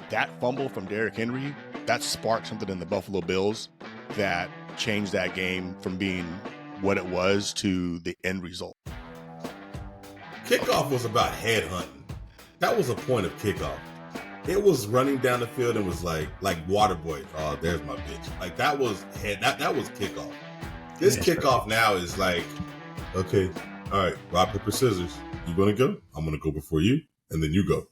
that fumble from Derrick Henry, that sparked something in the Buffalo Bills that changed that game from being what it was to the end result. Kickoff was about headhunting. That was a point of kickoff. It was running down the field and was like Waterboy. Oh, there's my bitch. Like that was kickoff. This kickoff now is like, okay, all right, rock, paper, scissors. You gonna go? I'm gonna go before you, and then you go.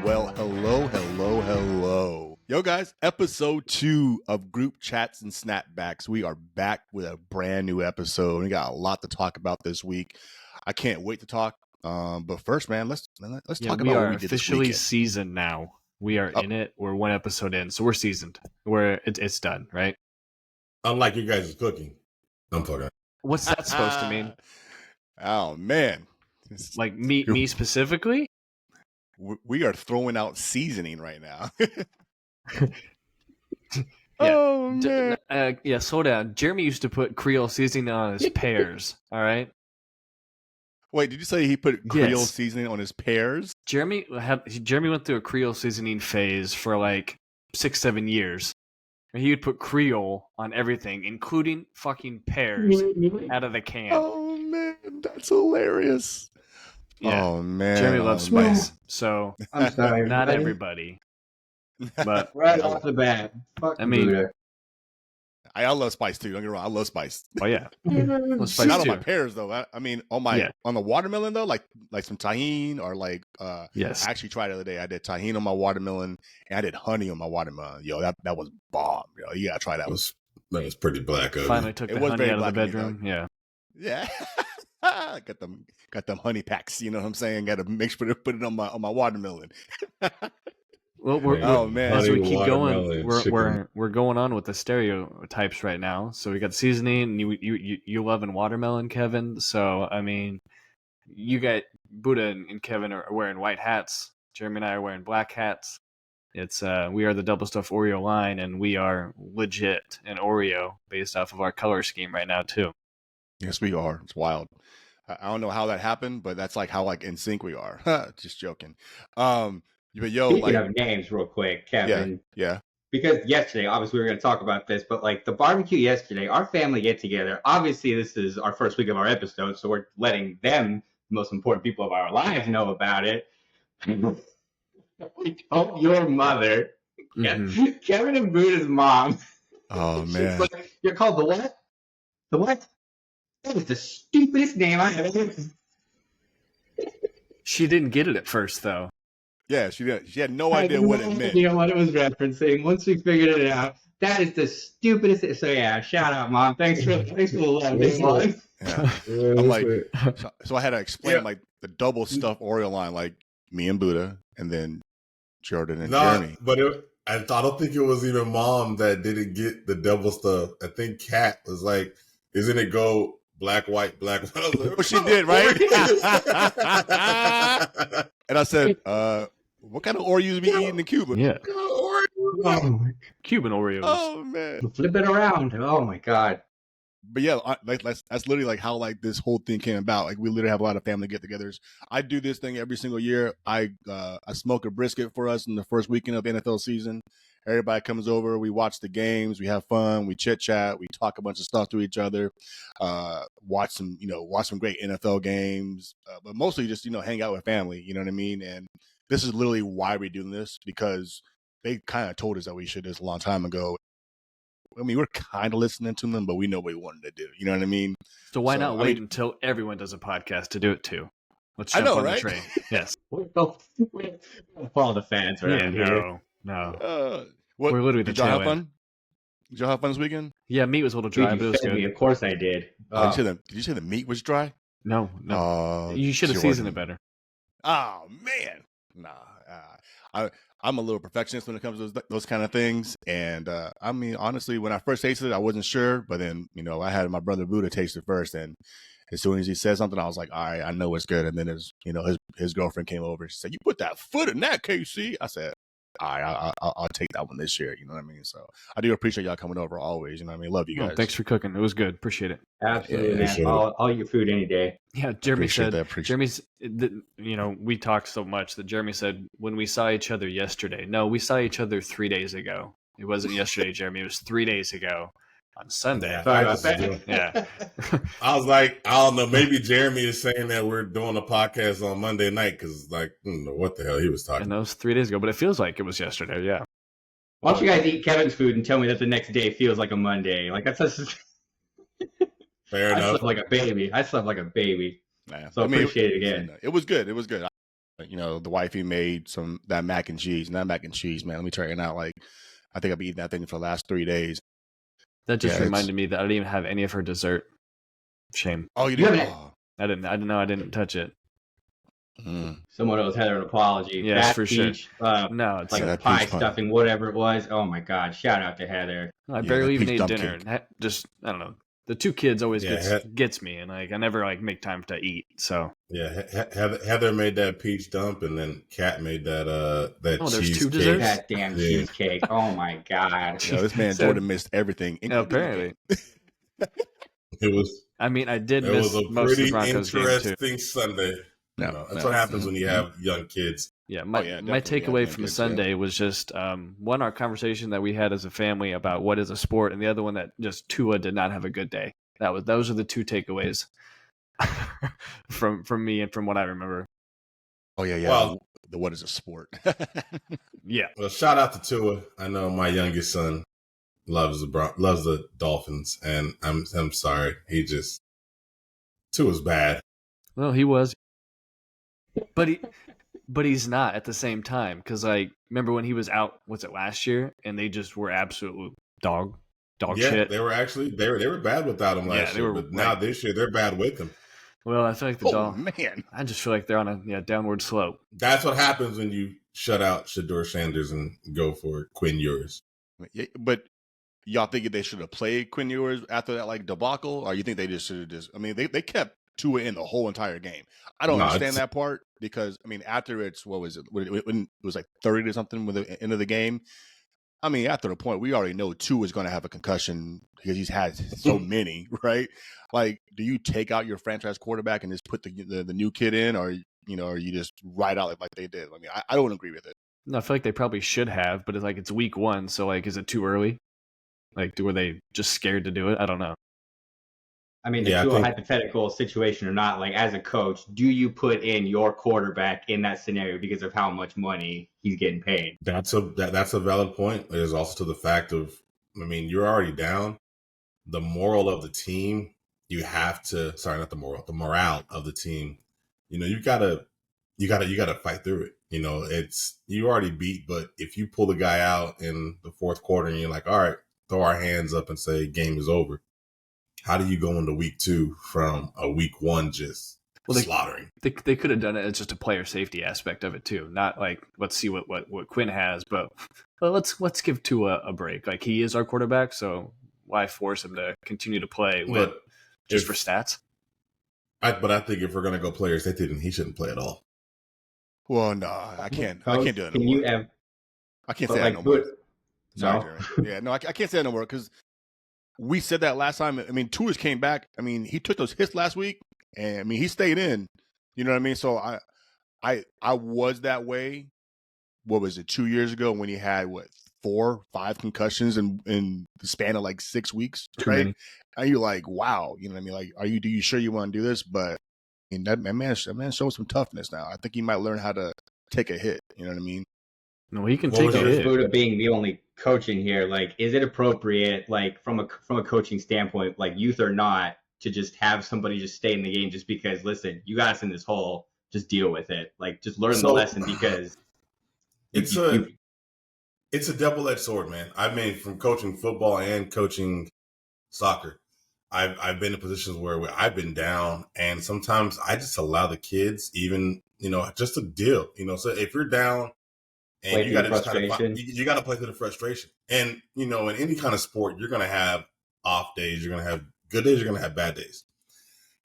Well, hello. Yo, guys, episode 2 of Group Chats and Snapbacks. We are back with a brand new episode. We got a lot to talk about this week. I can't wait to talk. But first, man, let's talk about what we did this weekend. We are officially seasoned now. We are in it. We're one episode in, so we're seasoned. It's done, right? Unlike you guys' cooking. I'm talking. What's that supposed to mean? Oh, man. Like me specifically? We are throwing out seasoning right now. Oh, man. Slow down. Jeremy used to put Creole seasoning on his pears, all right? Wait, did you say he put Creole seasoning on his pears? Jeremy went through a Creole seasoning phase for like 6-7 years. And he would put Creole on everything, including fucking pears out of the can. Oh, man, that's hilarious. Yeah. Oh, man. Jeremy loves spice, so I'm sorry. not everybody. But right off the bat. Fuck I mean, Buddha. I love spice too. Don't get me wrong. I love spice. Oh yeah, spice Not too. on my pears though. I mean, on the watermelon though, like some tahini or like. Yes. I actually tried the other day. I did tahini on my watermelon and I did honey on my watermelon. Yo, that was bomb. Yo, you gotta try that. That was pretty black. Finally took the honey out of the bedroom. Yeah. Got them honey packs. You know what I'm saying? Got to make sure to put it on my watermelon. Well, man! As we keep going, we're going on with the stereotypes right now. So we got seasoning, and you loving watermelon, Kevin. So I mean, you got Buddha and Kevin are wearing white hats. Jeremy and I are wearing black hats. It's we are the double stuffed Oreo line, and we are legit an Oreo based off of our color scheme right now too. Yes, we are. It's wild. I don't know how that happened, but that's like how in sync we are. Just joking. But yo, speaking of names, real quick, Kevin. Yeah. Because yesterday, obviously, we were going to talk about this, but like the barbecue yesterday, our family get together. Obviously, this is our first week of our episode, so we're letting them, the most important people of our lives, know about it. We told your mother, Kevin and Buddha's mom. Oh man! She's like, you're called the what? The what? That was the stupidest name I have ever. She didn't get it at first, though. Yeah, she did. She had no idea what it meant. You know what it was referencing. Once we figured it out, that is the stupidest. So yeah, shout out, Mom. Thanks for the love, big one. Yeah. I'm like, so I had to explain like the double stuffed Oreo line, like me and Buddha, and then Jordan and Jeremy. But I don't think it was even Mom that didn't get the double stuff. I think Kat was like, "Isn't it go black, white, black?" I was like, well, she did, right? And I said, what kind of Oreos be eating in Cuba? Yeah. Cuban Oreos. Oh, man. Flip it around. Oh, my God. But yeah, that's literally like how like this whole thing came about. Like we literally have a lot of family get-togethers. I do this thing every single year. I smoke a brisket for us in the first weekend of NFL season. Everybody comes over. We watch the games. We have fun. We chit-chat. We talk a bunch of stuff to each other. Watch some great NFL games. But mostly just, hang out with family. You know what I mean? And this is literally why we're doing this, because they kind of told us that we should this a long time ago. I mean, we're kind of listening to them, but we know what we wanted to do. You know what I mean? So why not wait until everyone does a podcast to do it too? Let's jump on the train. Yes. Follow the fans around here. No. We're literally the Did y'all tail have end. fun? Did y'all have fun this weekend? Yeah, meat was a little dry, but it was good. Of course I did. Did you say the meat was dry? No. You should have seasoned it better. Oh, man. Nah. I'm a little perfectionist when it comes to those kind of things. And I mean, honestly, when I first tasted it, I wasn't sure. But then, I had my brother Buddha taste it first. And as soon as he said something, I was like, all right, I know it's good. And then his girlfriend came over. She said, "You put that foot in that, KC." I said, I'll take that one this year. You know what I mean? So I do appreciate y'all coming over always. You know what I mean? Love you guys. Thanks for cooking. It was good. Appreciate it. Absolutely, man. I'll eat your food any day. Yeah, Jeremy said. Jeremy's. We talked so much that Jeremy said when we saw each other yesterday. No, we saw each other 3 days ago. It wasn't yesterday, Jeremy. It was 3 days ago on Sunday. Yeah. I was like, I don't know. Maybe Jeremy is saying that we're doing a podcast on Monday night because, like, I don't know what the hell he was talking. And that was 3 days ago, but it feels like it was yesterday. Yeah. Why don't you guys eat Kevin's food and tell me that the next day feels like a Monday? Like that's just... Fair enough. I slept like a baby. Man, so I appreciate it again. It was good. The wifey made that mac and cheese. And that mac and cheese, man, let me tell you now, like, I think I've been eating that thing for the last 3 days. That just reminded me that I didn't even have any of her dessert. Shame. Oh, you didn't? I didn't know. I didn't touch it. Someone owes Heather an apology. Yes, for sure. No, it's like pie stuffing, whatever it was. Oh my God! Shout out to Heather. I barely even ate dinner. Just I don't know. The two kids always gets me, and like I never make time to eat. So Heather made that peach dump, and then Kat made that there's cheesecake. 2 desserts. That damn cheesecake! Oh my God! This man Jordan missed everything. Apparently, it was. I mean, I did miss most of the Broncos game too. Interesting Sunday. That's what happens when you have young kids. Yeah, my takeaway from Sunday was just one, our conversation that we had as a family about what is a sport, and the other one that just Tua did not have a good day. Those are the 2 takeaways from me and from what I remember. Oh yeah. Well, what is a sport? Yeah. Well, shout out to Tua. I know my youngest son loves the Dolphins, and I'm sorry, Tua's bad. Well, he was, but he's not at the same time, because I remember when he was out, what's it, last year, and they just were absolute dog shit. They were bad without him last year, but now this year they're bad with him. Well, I feel like I just feel like they're on a downward slope. That's what happens when you shut out Shedeur Sanders and go for Quinn Ewers. But y'all think they should have played Quinn Ewers after that debacle, or you think they just should have they kept Tua in the whole entire game? I don't understand that part, because after it's when it was like 30 to something with the end of the game. After the point, we already know Tua is going to have a concussion because he's had so many, right? Like, do you take out your franchise quarterback and just put the new kid in, or you just ride out like they did? I don't agree with it. No, I feel like they probably should have, but it's week 1, so is it too early? Were they just scared to do it? I don't know. To a hypothetical situation or not, as a coach, do you put in your quarterback in that scenario because of how much money he's getting paid? That's a valid point. There's also to the fact of, you're already down. The moral of the team, you have to. Sorry, not the moral. The morale of the team. You gotta fight through it. It's you already beat, but if you pull the guy out in the fourth quarter and you're like, all right, throw our hands up and say game is over. How do you go into week 2 from a week 1 just slaughtering? They could have done it as just a player safety aspect of it too. Not let's see what Quinn has, but let's give Tua a break. He is our quarterback, so why force him to continue to play for stats? But I think if we're gonna go player safety, then he shouldn't play at all. Well, no, I can't. I can't do it anymore. I can't say that no more. Sorry, Jeremy. Yeah, no, I can't say that no more because we said that last time. Tua's came back. He took those hits last week, and he stayed in. You know what I mean? So I was that way. What was it, 2 years ago when he had 4, 5 concussions in the span of 6 weeks, right? And you're like, wow, you know what I mean? Do you sure you want to do this? But that man showing some toughness now. I think he might learn how to take a hit. You know what I mean? No, he can take a hit. Buddha being the only coaching here, is it appropriate, from a coaching standpoint, youth or not, to just have somebody just stay in the game just because, listen, you got us in this hole, just deal with it. Just learn the lesson because it's a double-edged sword, man. From coaching football and coaching soccer, I've been in positions where I've been down, and sometimes I just allow the kids even, just to deal. So if you're down, and you got to you got to play through the frustration. And in any kind of sport, you're going to have off days, you're going to have good days, you're going to have bad days.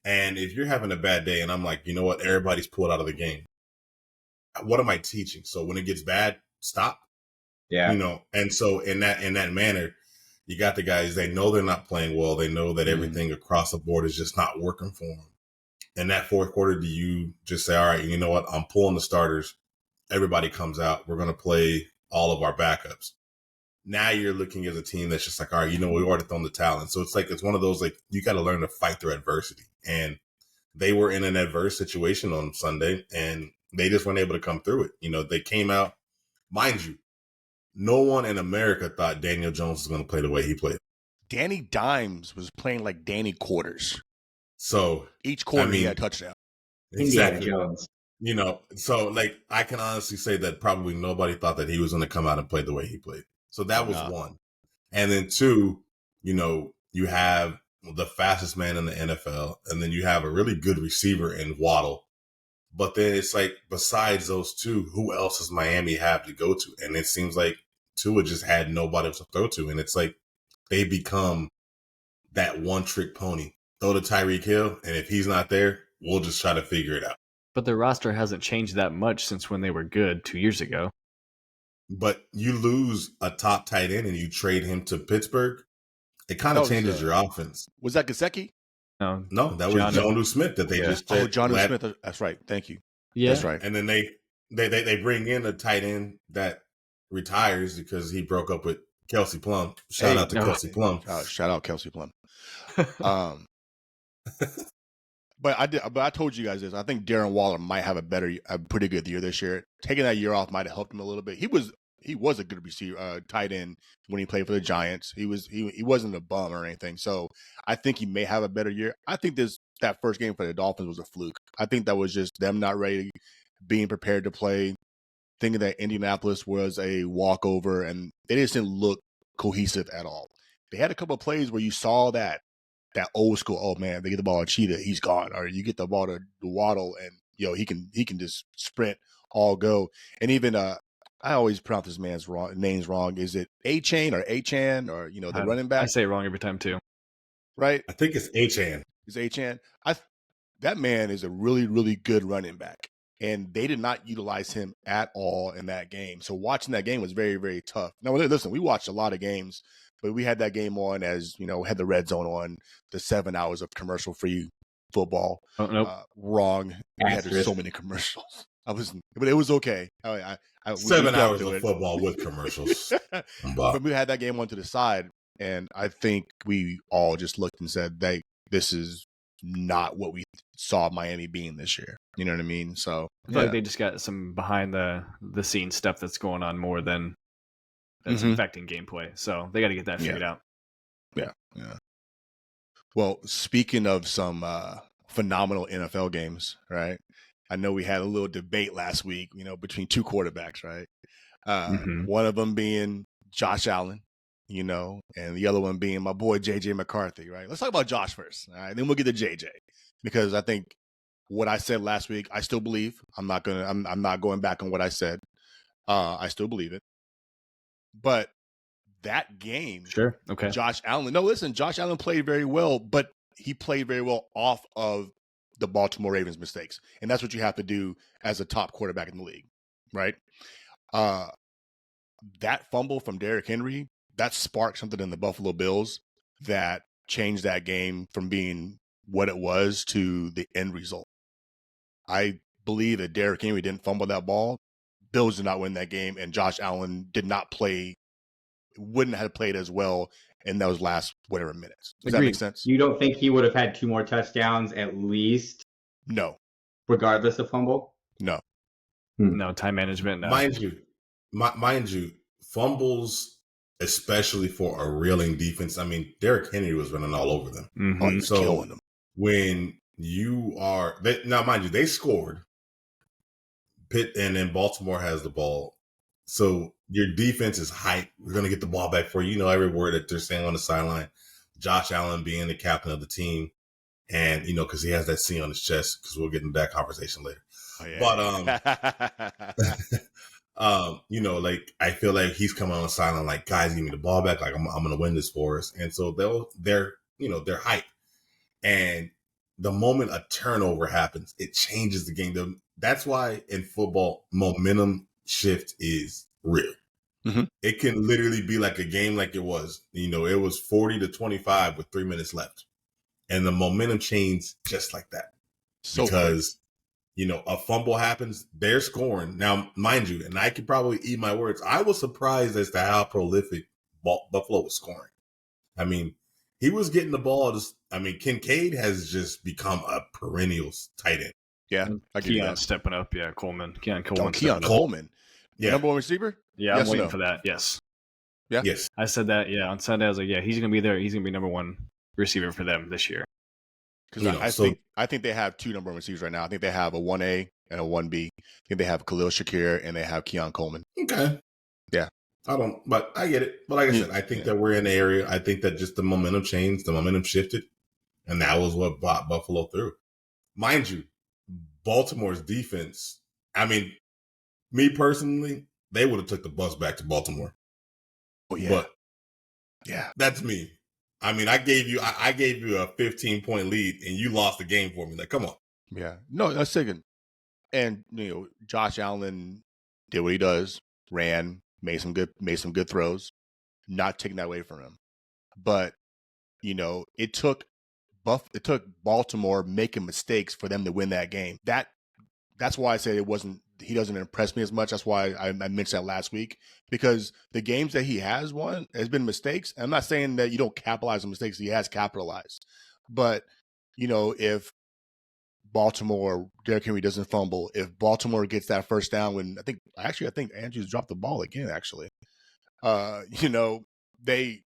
And if you're having a bad day, and I'm like, you know what, everybody's pulled out of the game. What am I teaching? So when it gets bad, stop. Yeah. And so in that manner, you got the guys, they know they're not playing well. They know that everything across the board is just not working for them. In that fourth quarter, do you just say, all right, you know what? I'm pulling the starters. Everybody comes out. We're going to play all of our backups. Now you're looking at a team that's just like, all right, we've already thrown the talent. So it's one of those, like, you got to learn to fight through adversity. And they were in an adverse situation on Sunday, and they just weren't able to come through it. They came out, mind you, no one in America thought Daniel Jones was going to play the way he played. Danny Dimes was playing like Danny Quarters. So each quarter he had a touchdown. Exactly. Indiana Jones. So like I can honestly say that probably nobody thought that he was going to come out and play the way he played. So that was one. And then two, you have the fastest man in the NFL, and then you have a really good receiver in Waddle. But then it's like, besides those two, who else does Miami have to go to? And it seems like Tua just had nobody to throw to. And it's like they become that one-trick pony. Throw to Tyreek Hill, and if he's not there, we'll just try to figure it out. But their roster hasn't changed that much since when they were good 2 years ago. But you lose a top tight end and you trade him to Pittsburgh, it kind of changes your offense. Was that Gesicki? No, that was Jonnu Smith that they just traded. Oh, Jonnu Smith. That's right. Thank you. Yeah, that's right. And then they bring in a tight end that retires because he broke up with Kelsey Plum. Shout out to Kelsey Plum. Shout out Kelsey Plum. But I told you guys this. I think Darren Waller might have a pretty good year this year. Taking that year off might have helped him a little bit. He was a good receiver, tight end when he played for the Giants. He wasn't a bum or anything. So I think he may have a better year. I think that first game for the Dolphins was a fluke. I think that was just them not ready, being prepared to play, thinking that Indianapolis was a walkover, and they just didn't look cohesive at all. They had a couple of plays where you saw that old school, oh man, they get the ball to Cheetah, he's gone. Or you get the ball to Waddle, and he can just sprint, all go. And even I always pronounce this man's names wrong. Is it A-Chain or A-Chan or the running back? I say it wrong every time too. Right? I think it's A-Chan. It's A-Chan. That man is a really, really good running back. And they did not utilize him at all in that game. So watching that game was very, very tough. Now, listen, we watched a lot of games, but we had that game on as, had the red zone on, the 7 hours of commercial-free football. Oh, nope. Wrong. We had so many commercials. But it was okay. 7 hours of football with commercials. But we had that game on to the side, and I think we all just looked and said, this is not what we saw Miami being this year. You know what I mean? So I feel like they just got some behind the scene stuff that's going on more than that's affecting gameplay. So they got to get that figured out. Yeah. Well, speaking of some phenomenal NFL games, right? I know we had a little debate last week, between two quarterbacks, right? One of them being Josh Allen, and the other one being my boy JJ McCarthy, right? Let's talk about Josh first, all right? Then we'll get to JJ, because I think what I said last week, I still believe. I'm not going back on what I said. I still believe it. But that game, sure, okay. Josh Allen played very well, but he played very well off of the Baltimore Ravens mistakes, and that's what you have to do as a top quarterback in the league, right? That fumble from Derrick Henry, that sparked something in the Buffalo Bills that changed that game from being what it was to the end result. I believe that Derrick Henry didn't fumble that ball, Bills did not win that game, and Josh Allen wouldn't have played as well in those last whatever minutes. Does that make sense? You don't think he would have had 2 more touchdowns at least? No. Regardless of fumble? No. No, time management, no. Mind you, fumbles, especially for a reeling defense. I mean, Derrick Henry was running all over them. Mm-hmm. He was killing them. When you are now, mind you, they scored. Pitt and then Baltimore has the ball. So your defense is hyped. We're going to get the ball back for you. You know every word that they're saying on the sideline. Josh Allen being the captain of the team. And, because he has that C on his chest, because we'll get into that conversation later. Oh, yeah. But, I feel like he's coming on the sideline like, guys, give me the ball back. Like, I'm going to win this for us. And so they're hyped. And the moment a turnover happens, it changes the game. That's why in football, momentum shift is real. it can literally be like a game like it was. It was 40-25 with 3 minutes left. And the momentum changed just like that. So because, a fumble happens, they're scoring. Now, mind you, and I could probably eat my words, I was surprised as to how prolific Buffalo was scoring. I mean, he was getting the ball. Kincaid has just become a perennial tight end. Yeah, I get Keon stepping up. Yeah, Coleman. Keon Coleman. Keon Coleman. Yeah. Number one receiver? Yeah, yes, I'm waiting for that. Yes. Yeah. Yes. I said that, on Sunday. I was like, yeah, he's going to be there. He's going to be number one receiver for them this year. Because I think they have two number one receivers right now. I think they have a 1A and a 1B. I think they have Khalil Shakir and they have Keon Coleman. Okay. Yeah. But I get it. But like I said, I think that we're in the area. I think that just the momentum changed, the momentum shifted, and that was what brought Buffalo through. Mind you, Baltimore's defense, me personally, they would have took the bus back to Baltimore. Oh, yeah. But yeah, that's me. I gave you a 15-point lead and you lost the game for me. Like, come on. Yeah. No, that's second. And Josh Allen did what he does, ran, made some good throws, not taking that away from him. But, it took Baltimore making mistakes for them to win that game. That's why I said he doesn't impress me as much. That's why I mentioned that last week, because the games that he has won has been mistakes. And I'm not saying that you don't capitalize on mistakes. He has capitalized. But, if Baltimore, Derrick Henry doesn't fumble, if Baltimore gets that first down when I think Andrews dropped the ball again, actually, they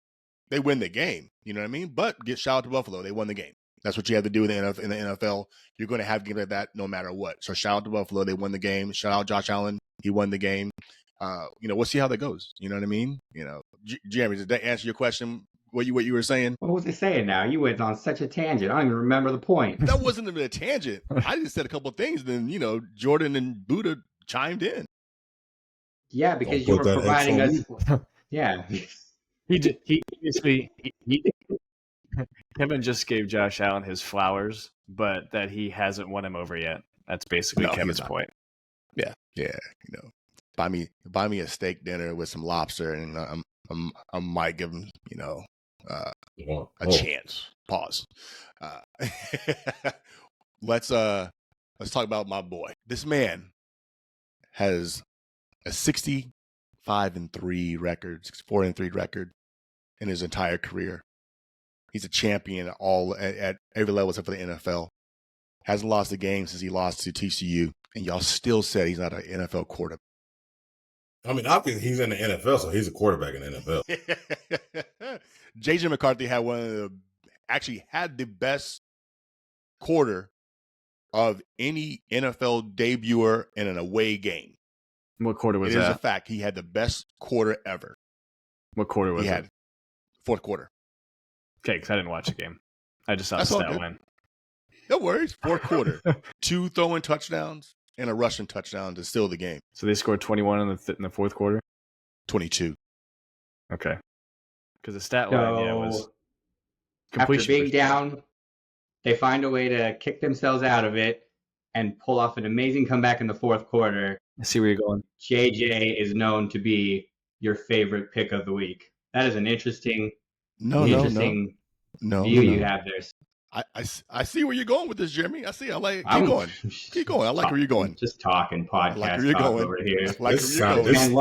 win the game. You know what I mean? But shout out to Buffalo. They won the game. That's what you have to do in the NFL. You're going to have games like that no matter what. So shout out to Buffalo. They won the game. Shout out Josh Allen. He won the game. We'll see how that goes. You know what I mean? Jeremy, did that answer your question? What you were saying? What was it saying now? You went on such a tangent. I don't even remember the point. That wasn't even a tangent. I just said a couple of things. Then, Jordan and Buddha chimed in. Yeah, because you were providing us. Yeah. Kevin just gave Josh Allen his flowers, but that he hasn't won him over yet. That's basically Kevin's point. Yeah. Buy me a steak dinner with some lobster, and I might give him, a chance. Pause. Let's talk about my boy. This man has a 65-3 record, 64-3 record in his entire career. He's a champion at every level except for the NFL. Hasn't lost a game since he lost to TCU, and y'all still said he's not an NFL quarterback. Obviously he's in the NFL, so he's a quarterback in the NFL. JJ McCarthy had had the best quarter of any NFL debuter in an away game. What quarter was that? It is a fact. He had the best quarter ever. What quarter was it? Fourth quarter. Okay, because I didn't watch the game. I just saw the stat line. No worries. Fourth quarter. 2 throwing touchdowns and a rushing touchdown to steal the game. So they scored 21 in the fourth quarter? 22. Okay. Because the stat line was after being down, they find a way to kick themselves out of it and pull off an amazing comeback in the fourth quarter. I see where you're going. JJ is known to be your favorite pick of the week. That is an interesting view you have there. I see where you're going with this, Jeremy. I see. I like. Keep going. I like where you're going. Just talking podcast talk over here. I like where you're going. Man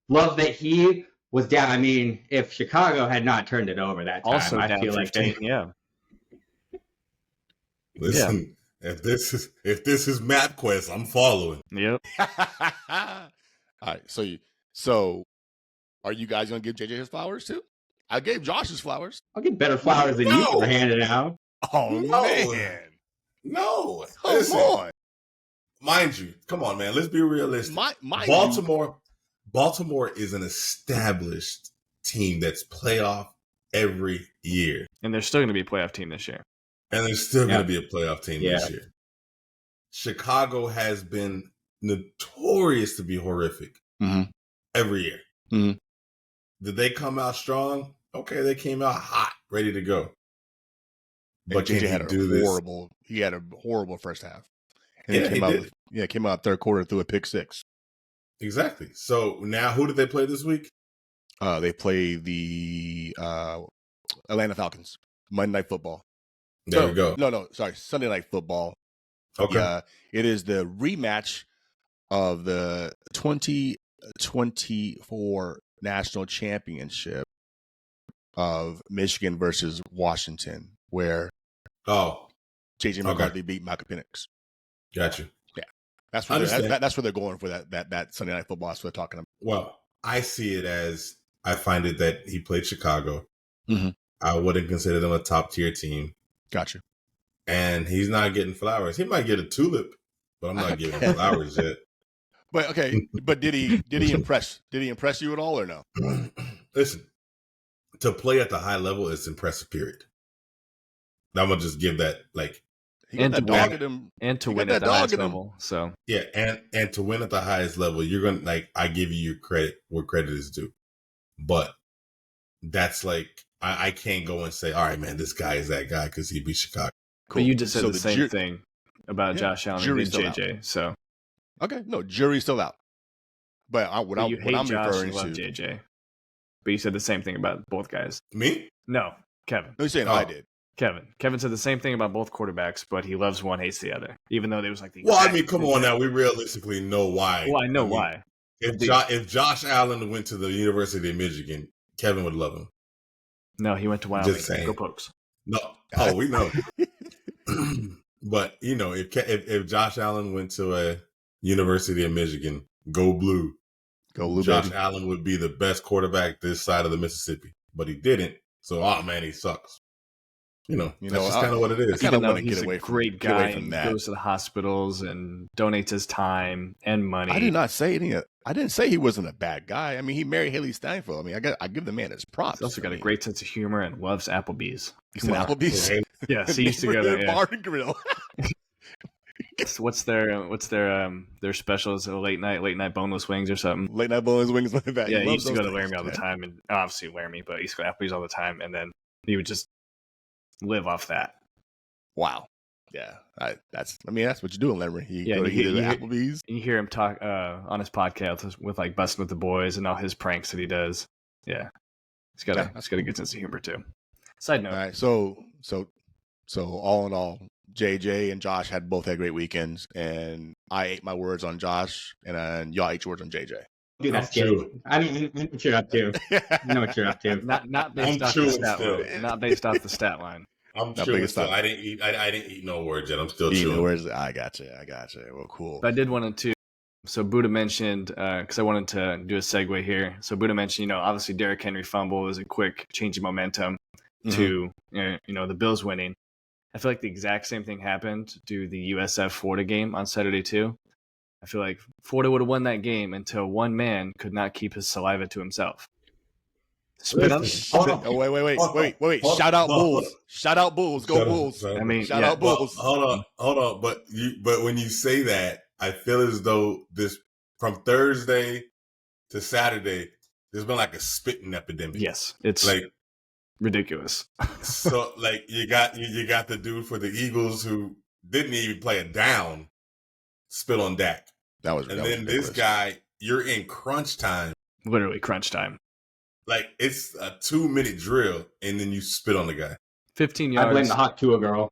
love that he was down. If Chicago had not turned it over that time, also I feel 15, like Listen, if this is MapQuest, I'm following. Yep. All right. So are you guys gonna give JJ his flowers too? I gave Josh his flowers. I'll get better flowers than you for handing out. Oh man. No. Come on. Mind you, come on, man. Let's be realistic. Baltimore is an established team that's playoff every year. And they're still going to be a playoff team this year. And they're still going to be a playoff team this year. Chicago has been notorious to be horrific every year. Mm-hmm. Did they come out strong? Okay, they came out hot, ready to go. But JJ had a horrible first half. And came out third quarter through a pick six. Exactly. So now, who did they play this week? They play the Atlanta Falcons. Monday Night Football. There we go. No, sorry, Sunday Night Football. Okay. Yeah, it is the rematch of the 2024 National Championship of Michigan versus Washington, where JJ McCarthy beat Michael Penix. Gotcha. Yeah, that's where they're going for that Sunday Night Football. That's what they're talking about. Well, I see it as I find it that he played Chicago. Mm-hmm. I wouldn't consider them a top tier team. Gotcha. And he's not getting flowers. He might get a tulip, but I'm not giving him flowers yet. But okay, but did he impress? Did he impress you at all or no? Listen, to play at the high level is impressive. Period. I'm gonna just give that and to win at the highest level. So yeah, and to win at the highest level, you're gonna I give you your credit where credit is due. But that's I can't go and say, all right, man, this guy is that guy because he beat Chicago. Cool. But you just said the same thing about Josh Allen and JJ. So okay, no, jury's still out. But I'm referring to JJ. But you said the same thing about both guys. Me? No, Kevin. No, you're saying I did. Kevin said the same thing about both quarterbacks, but he loves one, hates the other. Even though they was come on now. We realistically know why. Well, I know why. If Josh Allen went to the University of Michigan, Kevin would love him. No, he went to Wyoming. Just saying. Go Pokes. No. Oh, we know. But if Josh Allen went to a University of Michigan, go blue. Go blue. Josh Allen would be the best quarterback this side of the Mississippi, but he didn't. So, man, he sucks. That's just kind of what it is. Even though he's a great guy and goes to the hospitals and donates his time and money. I did not say anything. I didn't say he wasn't a bad guy. I mean, he married Haley Steinfeld. I mean, I give the man his props. He's also got a great sense of humor and loves Applebee's. He said Applebee's? Yes, he used to go there. Bar and grill. What's their special? Is it a late night boneless wings or something? Late night boneless wings like that. Yeah, he used to go to Laramie all the time, and obviously Laramie, but he used to go to Applebee's all the time, and then he would just live off that. Wow. Yeah, that's what you do in Laramie. You go to Applebee's. You hear him talk on his podcast with Busting with the Boys and all his pranks that he does. Yeah, he's got a good sense of humor too. Side note. All right, so all in all, JJ and Josh both had great weekends, and I ate my words on Josh, and y'all ate your words on JJ. Dude, that's true. I know what you're up to. I know what you're up to. Not based off the stat line. Not based off the stat line. I'm chewing still. I didn't eat no words yet. I'm still chewing. Words. I got you. Well, cool. But I did want to. So Buddha mentioned, because I wanted to do a segue here. So Buddha mentioned, obviously Derrick Henry fumble was a quick change of momentum to the Bills winning. I feel like the exact same thing happened to the USF Florida game on Saturday too. I feel like Florida would have won that game until one man could not keep his saliva to himself. Spit on. Wait. Shout out Bulls. Shout out Bulls. Go Bulls. I mean, shout out Bulls. Hold on. But when you say that, I feel as though this from Thursday to Saturday, there's been like a spitting epidemic. Yes, it's ridiculous. So you got the dude for the Eagles who didn't even play a down, spit on Dak. Then this guy, you're in crunch time. Literally crunch time. It's a 2-minute drill, and then you spit on the guy. 15 yards. I blame the hot Tua girl.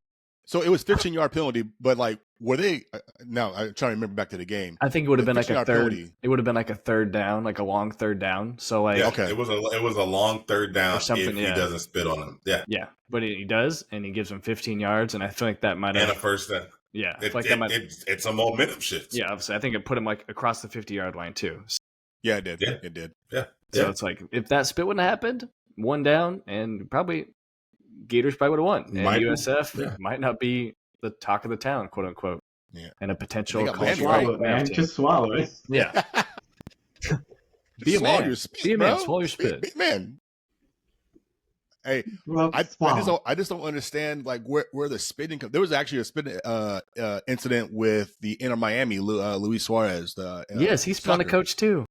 So it was 15-yard penalty, but were they? Now I'm trying to remember back to the game. I think it would have been like a third. Penalty. It would have been like a third down, like a long third down. So okay, it was a long third down if he doesn't spit on him. Yeah, but he does, and he gives him 15 yards, and I feel like that might have and a first down. Yeah, it's a momentum shift. Yeah, obviously, I think it put him across the 50-yard line too. Yeah, it did. Yeah. It did. Yeah. So it's if that spit wouldn't have happened, one down, and probably Gators probably would have won. And USF might not be the talk of the town, quote unquote. Yeah. And a potential swallow it, man. Just swallow it. Yeah. Be a man. Be a man. Swallow your spit. Be a man. Hey, I just don't understand where the spitting comes. There was actually a spitting incident with the Inter Miami Luis Suarez. Yes, he spit on the coach too.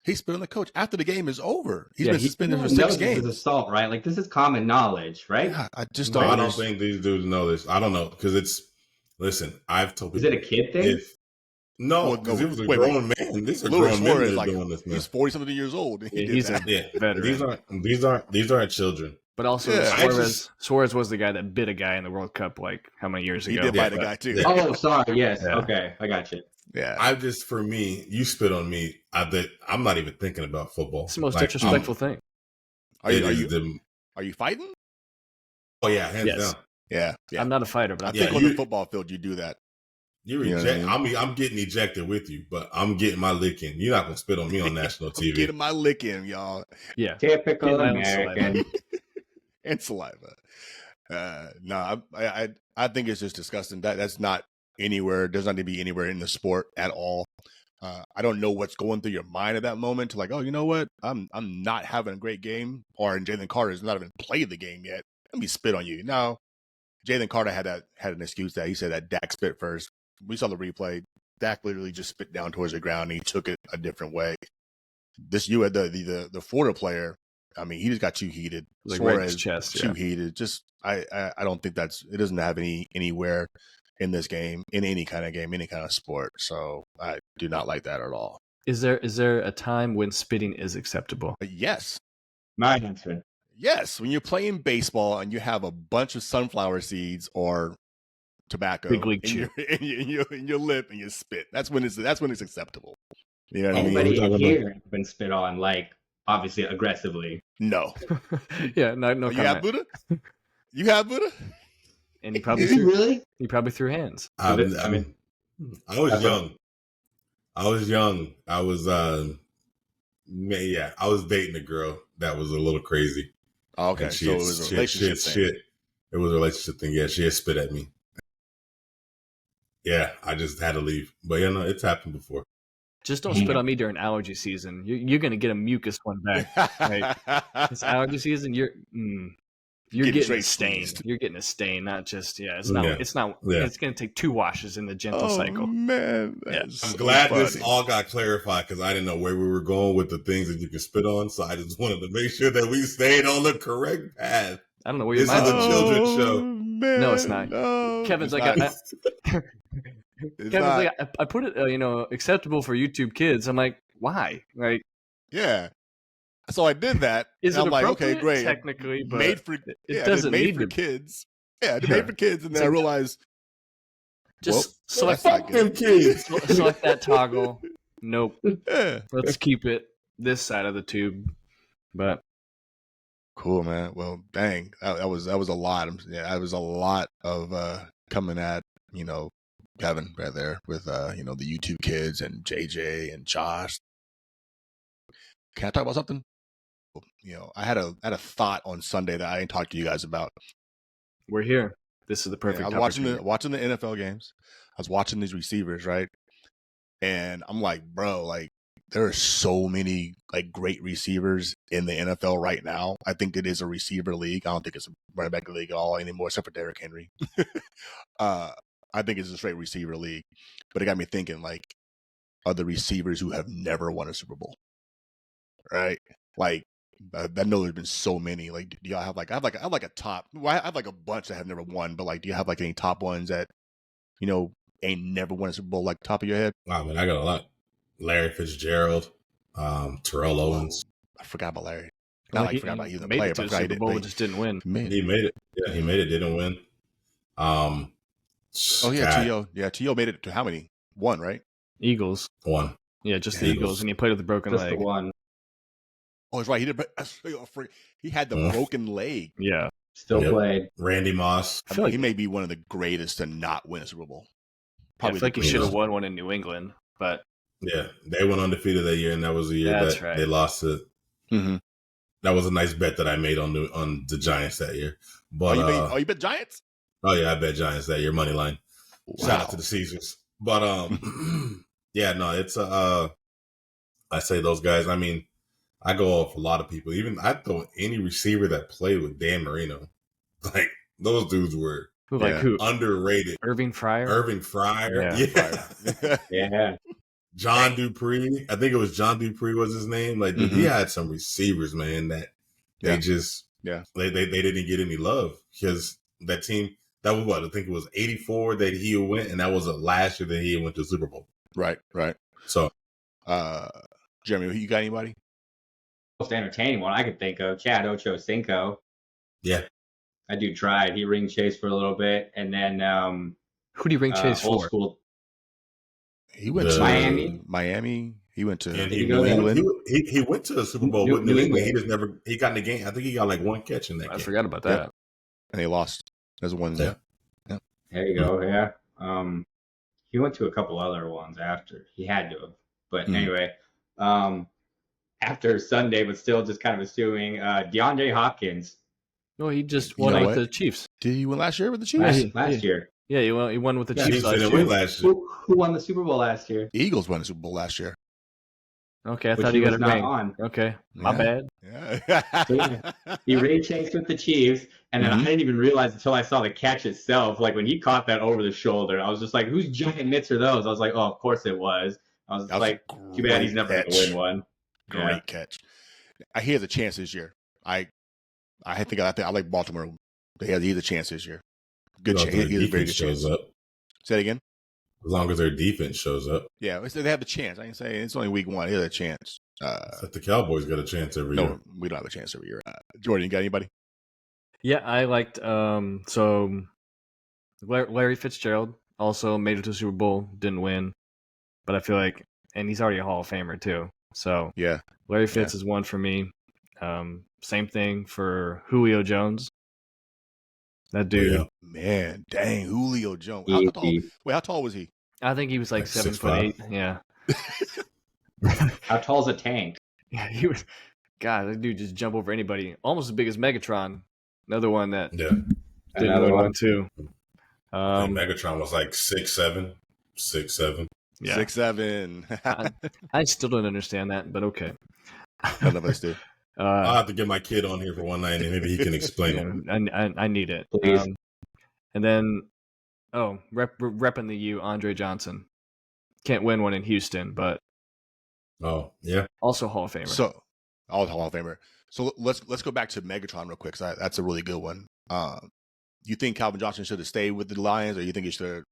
He spit on the coach after the game is over. He's been suspended for 6 games. This is assault, right? This is common knowledge, right? Yeah, I just don't. I don't think these dudes know this. I don't know because listen. I've told people. Is it a kid thing? No, because he was a grown man. This is a grown man that's doing this, man. He's 40-something years old. He's a veteran. These aren't children. But also, Suarez was the guy that bit a guy in the World Cup, like, how many years ago? He did bite a guy, too. Oh, sorry. Yes. Yeah. Okay. I got you. Yeah. For me, you spit on me. I'm not even thinking about football. It's the most disrespectful thing. Are you fighting? Oh, yeah. Hands down. Yeah. I'm not a fighter, but I think on the football field, you do that. I'm getting ejected with you, but I'm getting my lick in. You're not going to spit on me on national TV. Getting my lick in, y'all. Yeah. Typical American. And saliva. No, I think it's just disgusting. That's not anywhere. Does not need to be anywhere in the sport at all. I don't know what's going through your mind at that moment to like, oh, you know what? I'm not having a great game, or Jalen Carter's not even played the game yet. Let me spit on you. No, Jalen Carter had an excuse that he said that Dak spit first. We saw the replay. Dak literally just spit down towards the ground and he took it a different way. The Florida player, I mean, he just got too heated. Like right in his chest, too heated. Just I don't think it doesn't have anywhere in this game, in any kind of game, any kind of sport. So I do not like that at all. Is there a time when spitting is acceptable? Yes. My answer. Yes, when you're playing baseball and you have a bunch of sunflower seeds or tobacco Big league in your lip and you spit. That's when it's acceptable. You know what I mean? Anybody here been spit on, like, obviously aggressively? No. Yeah, no. You have Buddha? You have Buddha? And he probably threw hands. I was young. I was I was dating a girl that was a little crazy. Oh, okay, so it was a relationship thing. It was a relationship thing. Yeah, she had spit at me. Yeah, I just had to leave. But it's happened before. Just don't spit on me during allergy season. You're going to get a mucus one back. Right? It's allergy season. You're getting a stain. You're getting a stain, not just It's not. Yeah. It's not. Yeah. It's going to take 2 washes in the gentle cycle. Man, I'm glad this all got clarified because I didn't know where we were going with the things that you can spit on. So I just wanted to make sure that we stayed on the correct path. I don't know where you're. This is a children's show. Man, no, it's not. No, Kevin's like, I put it, acceptable for YouTube Kids. I'm like, why? Like, yeah. So I did that. Is and it I'm like, okay, great. Technically, but made for it doesn't made need for to kids. Yeah, it's made for kids, and then I realized just select them kids. Select that toggle. Nope. Yeah. Let's keep it this side of the tube. But cool, man. Well, dang, that was a lot. Yeah, that was a lot of coming at Kevin right there with the YouTube Kids and JJ and Josh. Can I talk about something? I had a thought on Sunday that I didn't talk to you guys about. We're here. This is the perfect. I was watching the NFL games. I was watching these receivers, right? And I'm like, bro, like there are so many like great receivers in the NFL right now. I think it is a receiver league. I don't think it's a running back league at all anymore, except for Derrick Henry. I think it's a straight receiver league. But it got me thinking, like, are the receivers who have never won a Super Bowl, right? Like, I know there's been so many. Like, do y'all have like I have like a top? Well, I have like a bunch that have never won, but like, do you have like any top ones that ain't never won a Super Bowl, like top of your head? Wow, man, I got a lot. Larry Fitzgerald, Terrell Owens. I forgot about Larry. Not like I forgot about you, the player, but Super Bowl just didn't win. He made it. Yeah, he made it. Didn't win. T.O. made it to how many? 1, right? Eagles. 1. Yeah, just the Eagles, and he played with a broken leg. Just the 1. Oh, he's right. He did. He had the broken leg. Yeah, still played. Randy Moss. I feel like he may be one of the greatest to not win a Super Bowl. Probably. I feel like he should have won one in New England, but yeah, they went undefeated that year, and that was the year they lost it. Mm-hmm. That was a nice bet that I made on the Giants that year. But you bet Giants? Oh yeah, I bet Giants that year, money line. Wow. Shout out to the Caesars. But yeah, no, it's I say those guys. I mean, I go off a lot of people. Even I throw any receiver that played with Dan Marino. Like those dudes were who? Underrated. Irving Fryer. Yeah. Yeah. John Dupree. I think it was John Dupree was his name. Like he had some receivers, man, that they just they didn't get any love because that team. That was I think it was 84 that he went, and that was the last year that he went to the Super Bowl. Right. So, Jeremy, you got anybody? Most entertaining one I could think of, Chad Ochocinco. yeah. That dude tried. He ring chased for a little bit, and then Who do you ring chase old for? school He went to Miami. He went to New England. He went to the Super Bowl with New England. He just never he got in the game. I think he got like one catch in that game. I forgot about that. Yep. And they lost. That's one. Yeah. There you go. Yeah. He went to a couple other ones after. He had to have. But anyway, after Sunday, but still just kind of assuming DeAndre Hopkins. No, he just won with the Chiefs. Did he win last year with the Chiefs? Last year. Yeah, he won with the Chiefs last year. Who won the Super Bowl last year? The Eagles won the Super Bowl last year. Okay, I thought he got it right. Okay, my bad. Yeah. So, he ring chased with the Chiefs, and then I didn't even realize until I saw the catch itself. Like when he caught that over the shoulder, I was just like, "Whose giant mitts are those?" I was like, "Oh, of course it was." I was like, "Too bad he's never going to win one." Great catch. He has a chance this year. I like Baltimore. He has a chance this year. Good chance. He has a very good chance. Up. Say it again. As long as their defense shows up. Yeah, they have a chance. I can say it's only week 1. He has a chance. The Cowboys got a chance every year. No, we don't have a chance every year. Jordan, you got anybody? Yeah, I liked so Larry Fitzgerald also made it to the Super Bowl, didn't win, but I feel like, and he's already a Hall of Famer too. So yeah, Larry Fitz is one for me. Same thing for Julio Jones. That dude, man, dang, Julio Jones. How tall was he? I think he was like 7'8". Yeah. How tall is a tank? Yeah, he was. God, that dude just jump over anybody. Almost as big as Megatron. Another one that didn't win one too. Megatron was like 6'7". 6'7". Yeah. 6'7". I still don't understand that, but okay. None of us do. I'll have to get my kid on here for one night and maybe he can explain it. I need it. Please. And then, repping the U, Andre Johnson. Can't win one in Houston, but also Hall of Famer. So, all Hall of Famer. So let's go back to Megatron real quick, because that's a really good one. You think Calvin Johnson should have stayed with the Lions, or you think he should?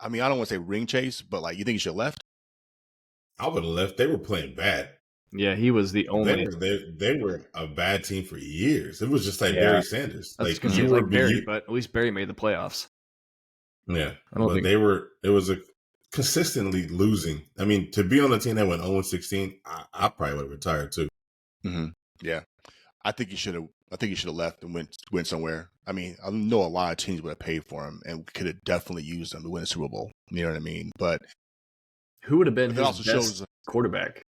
I mean, I don't want to say ring chase, but like, you think he should have left? I would have left. They were playing bad. Yeah, he was the only. They were a bad team for years. It was just like Barry Sanders. That's because you like Barry, but at least Barry made the playoffs. Yeah, but they were. It was consistently losing. I mean, to be on a team that went 0-16, I probably would have retired too. Mm-hmm. Yeah, I think he should have. I think he should have left and went somewhere. I mean, I know a lot of teams would have paid for him and could have definitely used him to win a Super Bowl. You know what I mean? But who would have been his best quarterback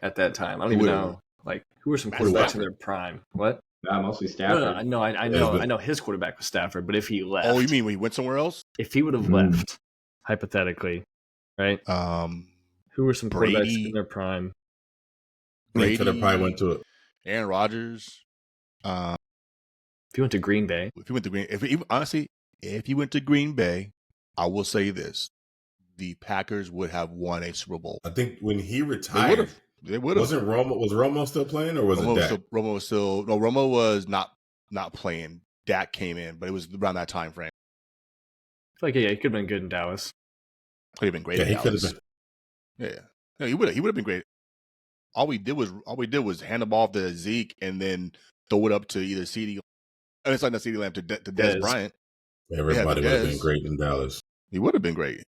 at that time? I don't even know. Like, who were some quarterbacks in their prime? What? Mostly Stafford. No, I know his quarterback was Stafford, but if he left, you mean when he went somewhere else? If he would have left, hypothetically, right? Who were some quarterbacks in their prime? Brady could have probably went to it. Aaron Rodgers. If he went to Green Bay, if he went to Green Bay, I will say this: the Packers would have won a Super Bowl. I think when he retired, they would have. Was Romo still playing, or was it Dak? Romo was not playing. Dak came in, but it was around that time frame. I feel like he could have been good in Dallas. Could have been great. Yeah, he could have been. Yeah, he would have been great. All we did was hand the ball off to Zeke and then throw it up to either CeeDee. It's not CeeDee Lamb to Dez Bryant. Everybody would have been great in Dallas. He would have been great.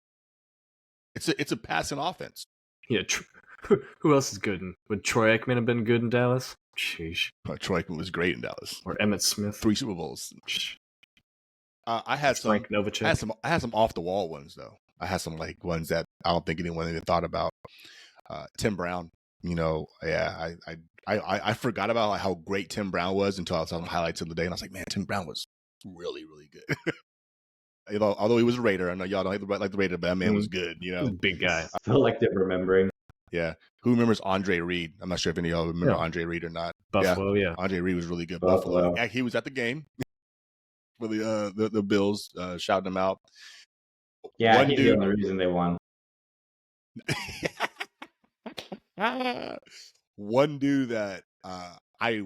It's a passing offense. Yeah. Who else is good? Would Troy Aikman have been good in Dallas? Sheesh. Troy Aikman was great in Dallas. Or Emmitt Smith. 3 Super Bowls. I had some off the wall ones though. I had some like ones that I don't think anyone even thought about. Tim Brown. You know, I forgot about like how great Tim Brown was until I saw some highlights of the day, and I was like, man, Tim Brown was really, really good. You know, although he was a Raider, I know y'all don't like the Raider, but that man was good. You know, big guy. I feel like they're remembering. Yeah, who remembers Andre Reed? I'm not sure if any of y'all remember Andre Reed or not. Buffalo, yeah. Andre Reed was really good. Buffalo. Yeah, he was at the game for the Bills, shouting him out. Yeah, he's the only reason they won. One dude that I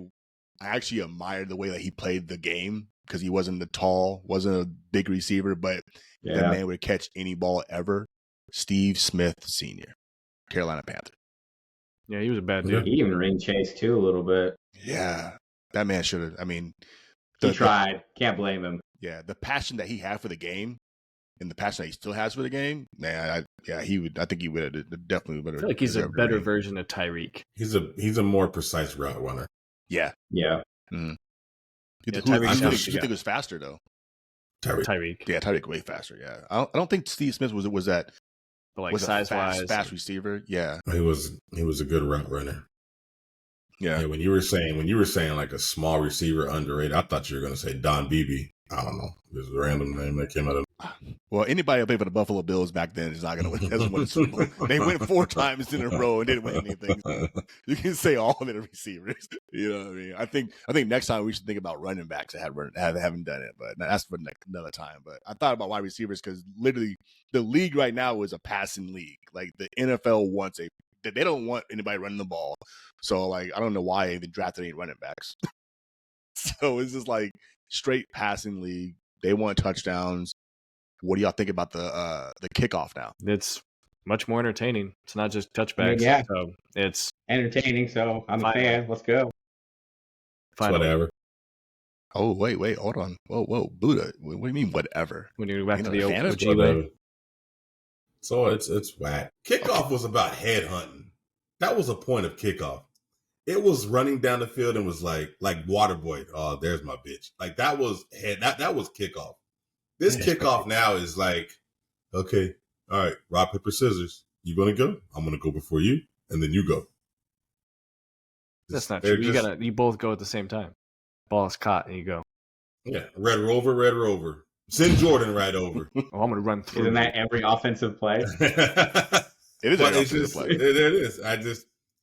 actually admired the way that he played the game, because he wasn't a big receiver, but that man would catch any ball ever. Steve Smith Sr., Carolina Panther. Yeah, he was a bad dude. He even ring chased too a little bit. Yeah, that man should have. I mean, he tried. Can't blame him. Yeah, the passion that he had for the game, and the passion that he still has for the game, man. He would. I think he would have definitely better. I feel like he's a better version of Tyreek. He's a more precise route runner. Yeah. Mm-hmm. You think it was faster though? Tyreek. Yeah, Tyreek way faster. Yeah, I don't think Steve Smith was that. But like size-wise, fast receiver. Yeah, he was a good route runner. Yeah. When you were saying like a small receiver underrated, I thought you were going to say Don Beebe. I don't know. There's a random name that came out of. Well, anybody who played for the Buffalo Bills back then is not going to win. Hasn't won a Super Bowl. They went 4 times in a row and didn't win anything. You can say all of their receivers. You know what I mean? I think next time we should think about running backs that haven't done it, but that's for another time. But I thought about wide receivers because literally the league right now is a passing league. Like the NFL wants they don't want anybody running the ball. So like I don't know why they even drafted any running backs. So it's just like straight passing league. They want touchdowns. What do y'all think about the kickoff now? It's much more entertaining. It's not just touchbacks. Yeah. So it's entertaining. So I'm a fan. Let's go. Whatever. Oh, wait, hold on. Whoa, Buddha. What do you mean, whatever? When you go back to the OG way. So it's whack. Kickoff was about head hunting. That was a point of kickoff. It was running down the field and was like Waterboy. Oh, there's my bitch. Like that was kickoff. This kickoff now is like, okay, all right, rock, paper, scissors. You gonna go? I'm gonna go before you, and then you go. That's not true. You both go at the same time. Ball is caught and you go. Yeah, Red Rover. Send Jordan right over. Oh, I'm gonna run through. Isn't that every offensive play? It is every offensive play. It is.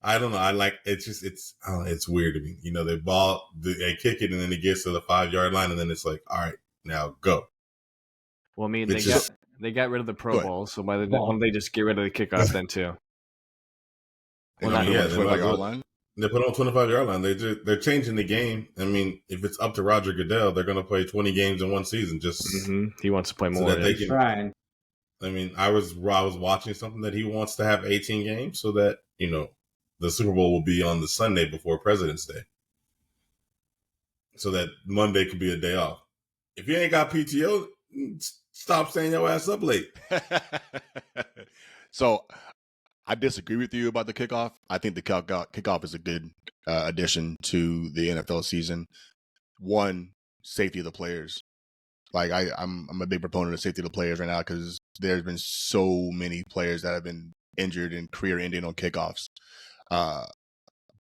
I don't know. I like it's weird to me. You know, they kick it and then it gets to the 5-yard line and then it's like, all right, now go. Well, I mean, they got rid of the Pro Bowl, so by the time they just get rid of the kickoff then too. Well, they put on 25-yard line. They're changing the game. I mean, if it's up to Roger Goodell, they're going to play 20 games in one season. He wants to play more. So that they can, right. I mean, I was watching something that he wants to have 18 games so that the Super Bowl will be on the Sunday before President's Day, so that Monday could be a day off. If you ain't got PTO, stop staying your ass up late. So I disagree with you about the kickoff. I think the kickoff is a good addition to the NFL season. One, safety of the players. Like I'm a big proponent of safety of the players right now because there's been so many players that have been injured and career ending on kickoffs.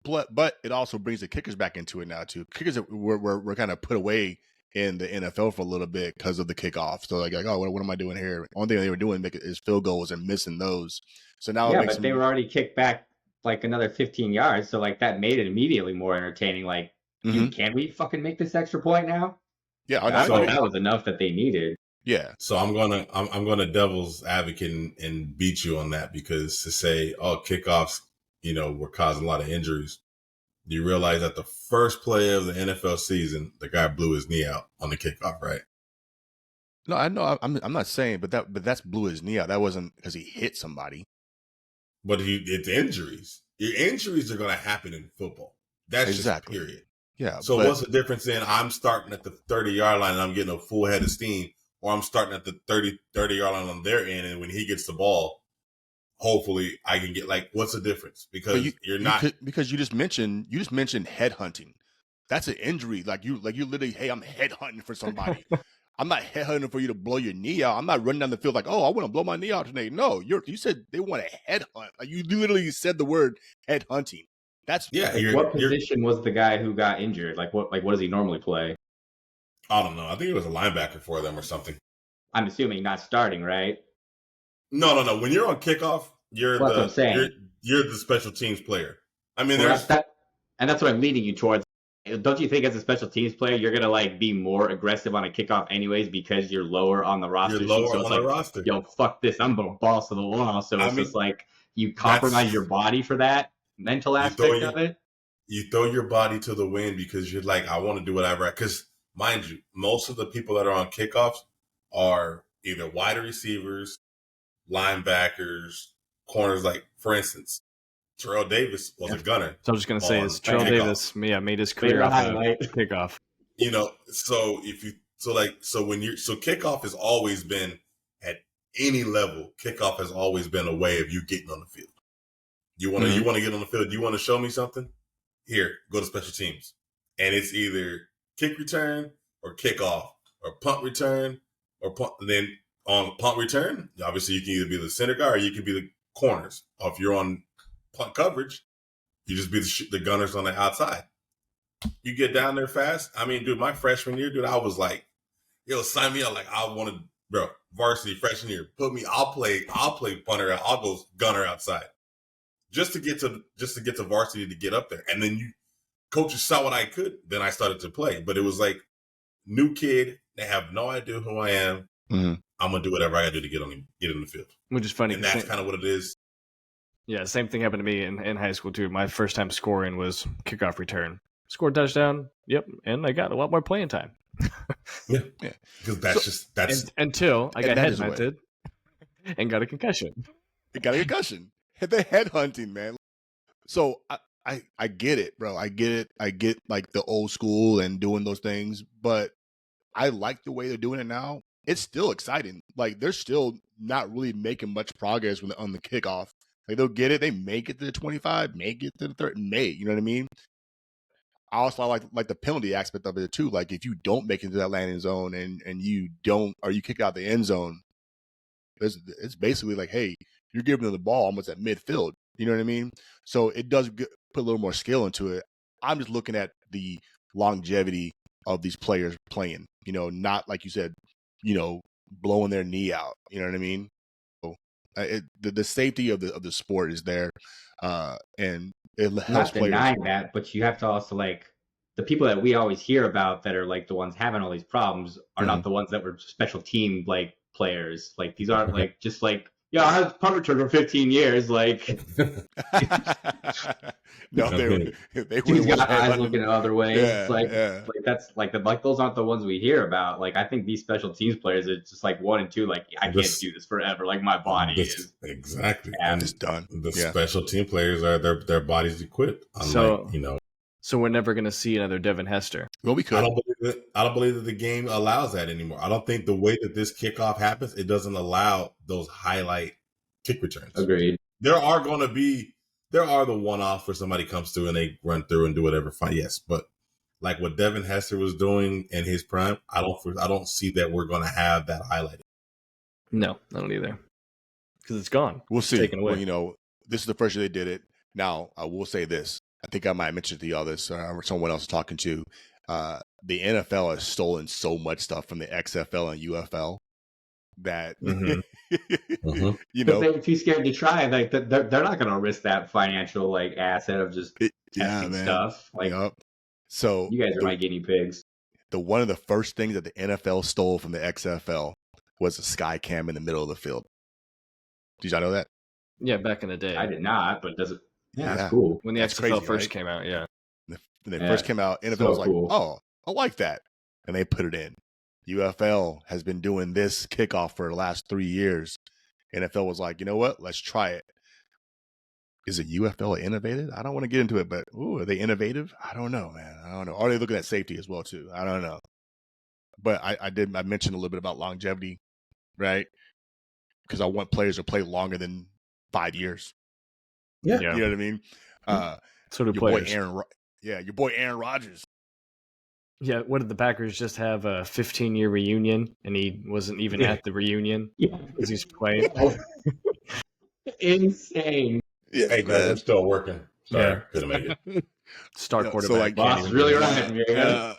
But it also brings the kickers back into it now too. Kickers were kind of put away in the NFL for a little bit because of the kickoff. So like oh, what am I doing here? Only thing they were doing is field goals and missing those. So now but they were already kicked back like another 15 yards. So like that made it immediately more entertaining. Like, can we fucking make this extra point now? Yeah, that was enough that they needed. Yeah. So I'm gonna devil's advocate and beat you on that because to say kickoffs, were causing a lot of injuries. Do you realize that the first play of the NFL season, the guy blew his knee out on the kickoff, right? No, I know. I'm not saying, but that's blew his knee out. That wasn't because he hit somebody. But it's injuries. Your injuries are going to happen in football. That's exactly. Just period. Yeah. So what's the difference in I'm starting at the 30-yard line and I'm getting a full head of steam, or I'm starting at the 30-yard line on their end, and when he gets the ball, hopefully I can get what's the difference? Because because you just mentioned head hunting. That's an injury. Like you literally, hey, I'm head hunting for somebody. I'm not head hunting for you to blow your knee out. I'm not running down the field like, oh, I want to blow my knee out today. No, you said they want a head hunt. Like you literally said the word head hunting. That's what position was the guy who got injured? What does he normally play? I don't know. I think it was a linebacker for them or something. I'm assuming not starting, right? No. When you're on kickoff, you're the special teams player. I mean, that's what I'm leading you towards. Don't you think as a special teams player, you're going to be more aggressive on a kickoff anyways because you're lower on the roster? You're lower on the roster. Yo, fuck this. I'm going to balls to the wall. So it's just you compromise your body for that mental aspect of it. You throw your body to the wind because you're like, I want to do whatever. Because mind you, most of the people that are on kickoffs are either wide receivers, linebackers, corners. Like, for instance, Terrell Davis was a gunner. So I was just going to say, is Terrell Davis made his career off of kickoff. So kickoff has always been at any level. Kickoff has always been a way of you getting on the field. You want to get on the field. You want to show me something? Here, go to special teams, and it's either kick return or kickoff or punt return or punt. Then on punt return, obviously you can either be the center guy or you can be the corners. Or if you're on punt coverage, you just be the gunners on the outside. You get down there fast. I mean, dude, my freshman year, I was like, yo, sign me up. Like, I want to, bro, varsity freshman year. Put me, I'll play punter. I'll go gunner outside. Just to get to varsity to get up there. And then coaches saw what I could. Then I started to play. But it was like, new kid, they have no idea who I am. Mm-hmm. I'm gonna do whatever I gotta do to get in the field. Which is funny. And that's kind of what it is. Yeah, same thing happened to me in high school too. My first time scoring was kickoff return. Scored touchdown. Yep, and I got a lot more playing time. yeah, because that's until I got headhunted and got a concussion. You got a concussion. The headhunting, man. So I get it, bro. I get it. I get like the old school and doing those things, but I like the way they're doing it now. It's still exciting. Like, they're still not really making much progress on the kickoff. Like, they'll get it. They make it to the 25, make it to the 30, you know what I mean? I also like the penalty aspect of it too. Like, if you don't make it to that landing zone and you kick out the end zone, it's basically like, hey, you're giving them the ball almost at midfield. You know what I mean? So it does put a little more skill into it. I'm just looking at the longevity of these players playing, not like you said, blowing their knee out. You know what I mean? So the safety of the sport is there, and it helps not players. Denying that, but you have to also, like, the people that we always hear about that are like the ones having all these problems are not the ones that were special team like players. Like, these aren't like just like, yeah, I had punt return for 15 years. Like, no, they these guys looking at other ways. Like those aren't the ones we hear about. Like, I think these special teams players are just like 1 and 2. Like, I can't do this forever. Like, my body is exactly and it's done. The special team players are their bodies equipped. Unlike, So we're never going to see another Devin Hester. Well, we could. I don't believe that the game allows that anymore. I don't think the way that this kickoff happens, it doesn't allow those highlight kick returns. Agreed. There are the one-offs where somebody comes through and they run through and do whatever. Fine, yes, but like what Devin Hester was doing in his prime, I don't see that we're going to have that highlighted. No, I don't either. Because it's gone. We'll see. Taken away. Well, this is the first year they did it. Now, I will say this. I think I might mention to y'all this, or someone else talking to. The NFL has stolen so much stuff from the XFL and UFL that they're too scared to try. Like, they're not going to risk that financial like asset of just testing stuff. Like, so you guys are my guinea pigs. One of the first things that the NFL stole from the XFL was a sky cam in the middle of the field. Did y'all know that? Yeah, back in the day. I did not, but does it? Yeah, that's cool. When the XFL first came out, When they first came out, NFL was like, oh, I like that. And they put it in. UFL has been doing this kickoff for the last 3 years. NFL was like, you know what? Let's try it. Is it UFL innovative? I don't want to get into it, but are they innovative? I don't know, man. I don't know. Are they looking at safety as well, too? I don't know. But I mentioned a little bit about longevity, right? Because I want players to play longer than 5 years. Yeah. You know what I mean? So do players. Your boy Aaron Rodgers. Yeah, what did the Packers just have a 15-year reunion, and he wasn't even at the reunion because he's playing? Insane. Yeah, hey, man, I'm still working. Sorry, couldn't make it. Star quarterback. So, like, boss is really right.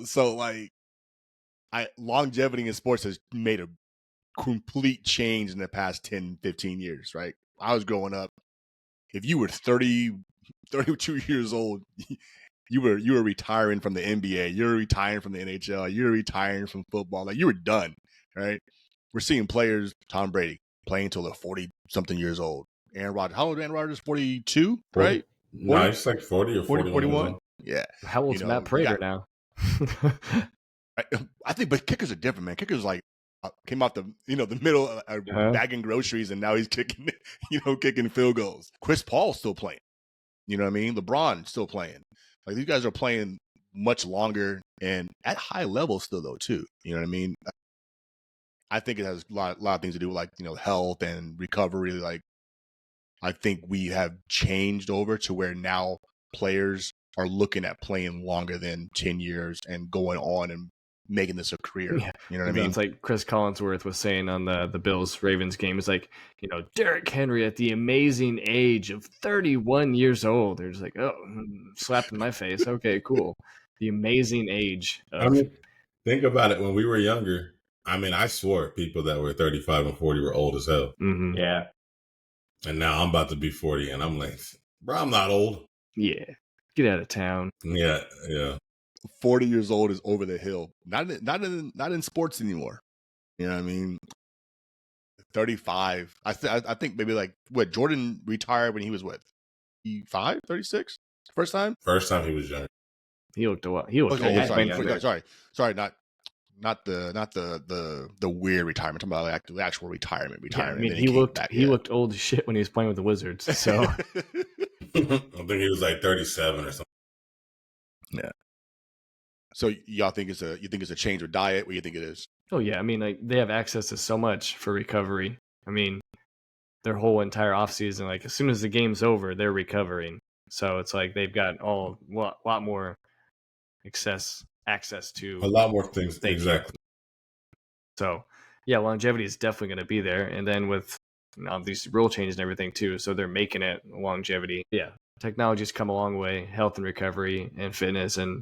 So like, longevity in sports has made a complete change in the past 10, 15 years, right? I was growing up. If you were 30, 32 years old, you were retiring from the NBA. You were retiring from the NHL. You were retiring from football. Like, you were done, right? We're seeing players, Tom Brady, playing until they're 40-something years old. Aaron Rodgers. How old is Aaron Rodgers? 42, right? No, he's like 40 or 41. Yeah. How old's Matt Prater now? I think, but kickers are different, man. Kickers, like, came off the middle bagging groceries, and now he's kicking kicking field goals. Chris Paul's still playing. You know what I mean? LeBron still playing. Like these guys are playing much longer and at high levels still though too. You know what I mean? I think it has a lot of things to do with like health and recovery. Like I think we have changed over to where now players are looking at playing longer than 10 years and going on and making this a career. Yeah. You know what I mean? It's like Chris Collinsworth was saying on the Bills-Ravens game. It's like, Derrick Henry at the amazing age of 31 years old. They're just like, oh, slapped in my face. Okay, cool. The amazing age. I mean, think about it. When we were younger, I mean, I swore people that were 35 and 40 were old as hell. Mm-hmm. Yeah. And now I'm about to be 40, and I'm like, bro, I'm not old. Yeah. Get out of town. Yeah. 40 years old is over the hill. Not in sports anymore. You know what I mean? 35. I think maybe like what Jordan retired when he was what? 36? First time he was young. He looked a lot. He looked old. Sorry, not the weird retirement. I'm talking about like the actual retirement. Yeah, I mean, he looked old as shit when he was playing with the Wizards. So I think he was like 37 or something. Yeah. So y'all think it's a change of diet? What do you think it is? Oh yeah, I mean, like they have access to so much for recovery. I mean, their whole entire offseason, like as soon as the game's over, they're recovering. So it's like they've got a lot more access to a lot more things. Exactly. So yeah, longevity is definitely going to be there, and then with these rule changes and everything too, so they're making it longevity. Yeah, technology's come a long way. Health and recovery and fitness and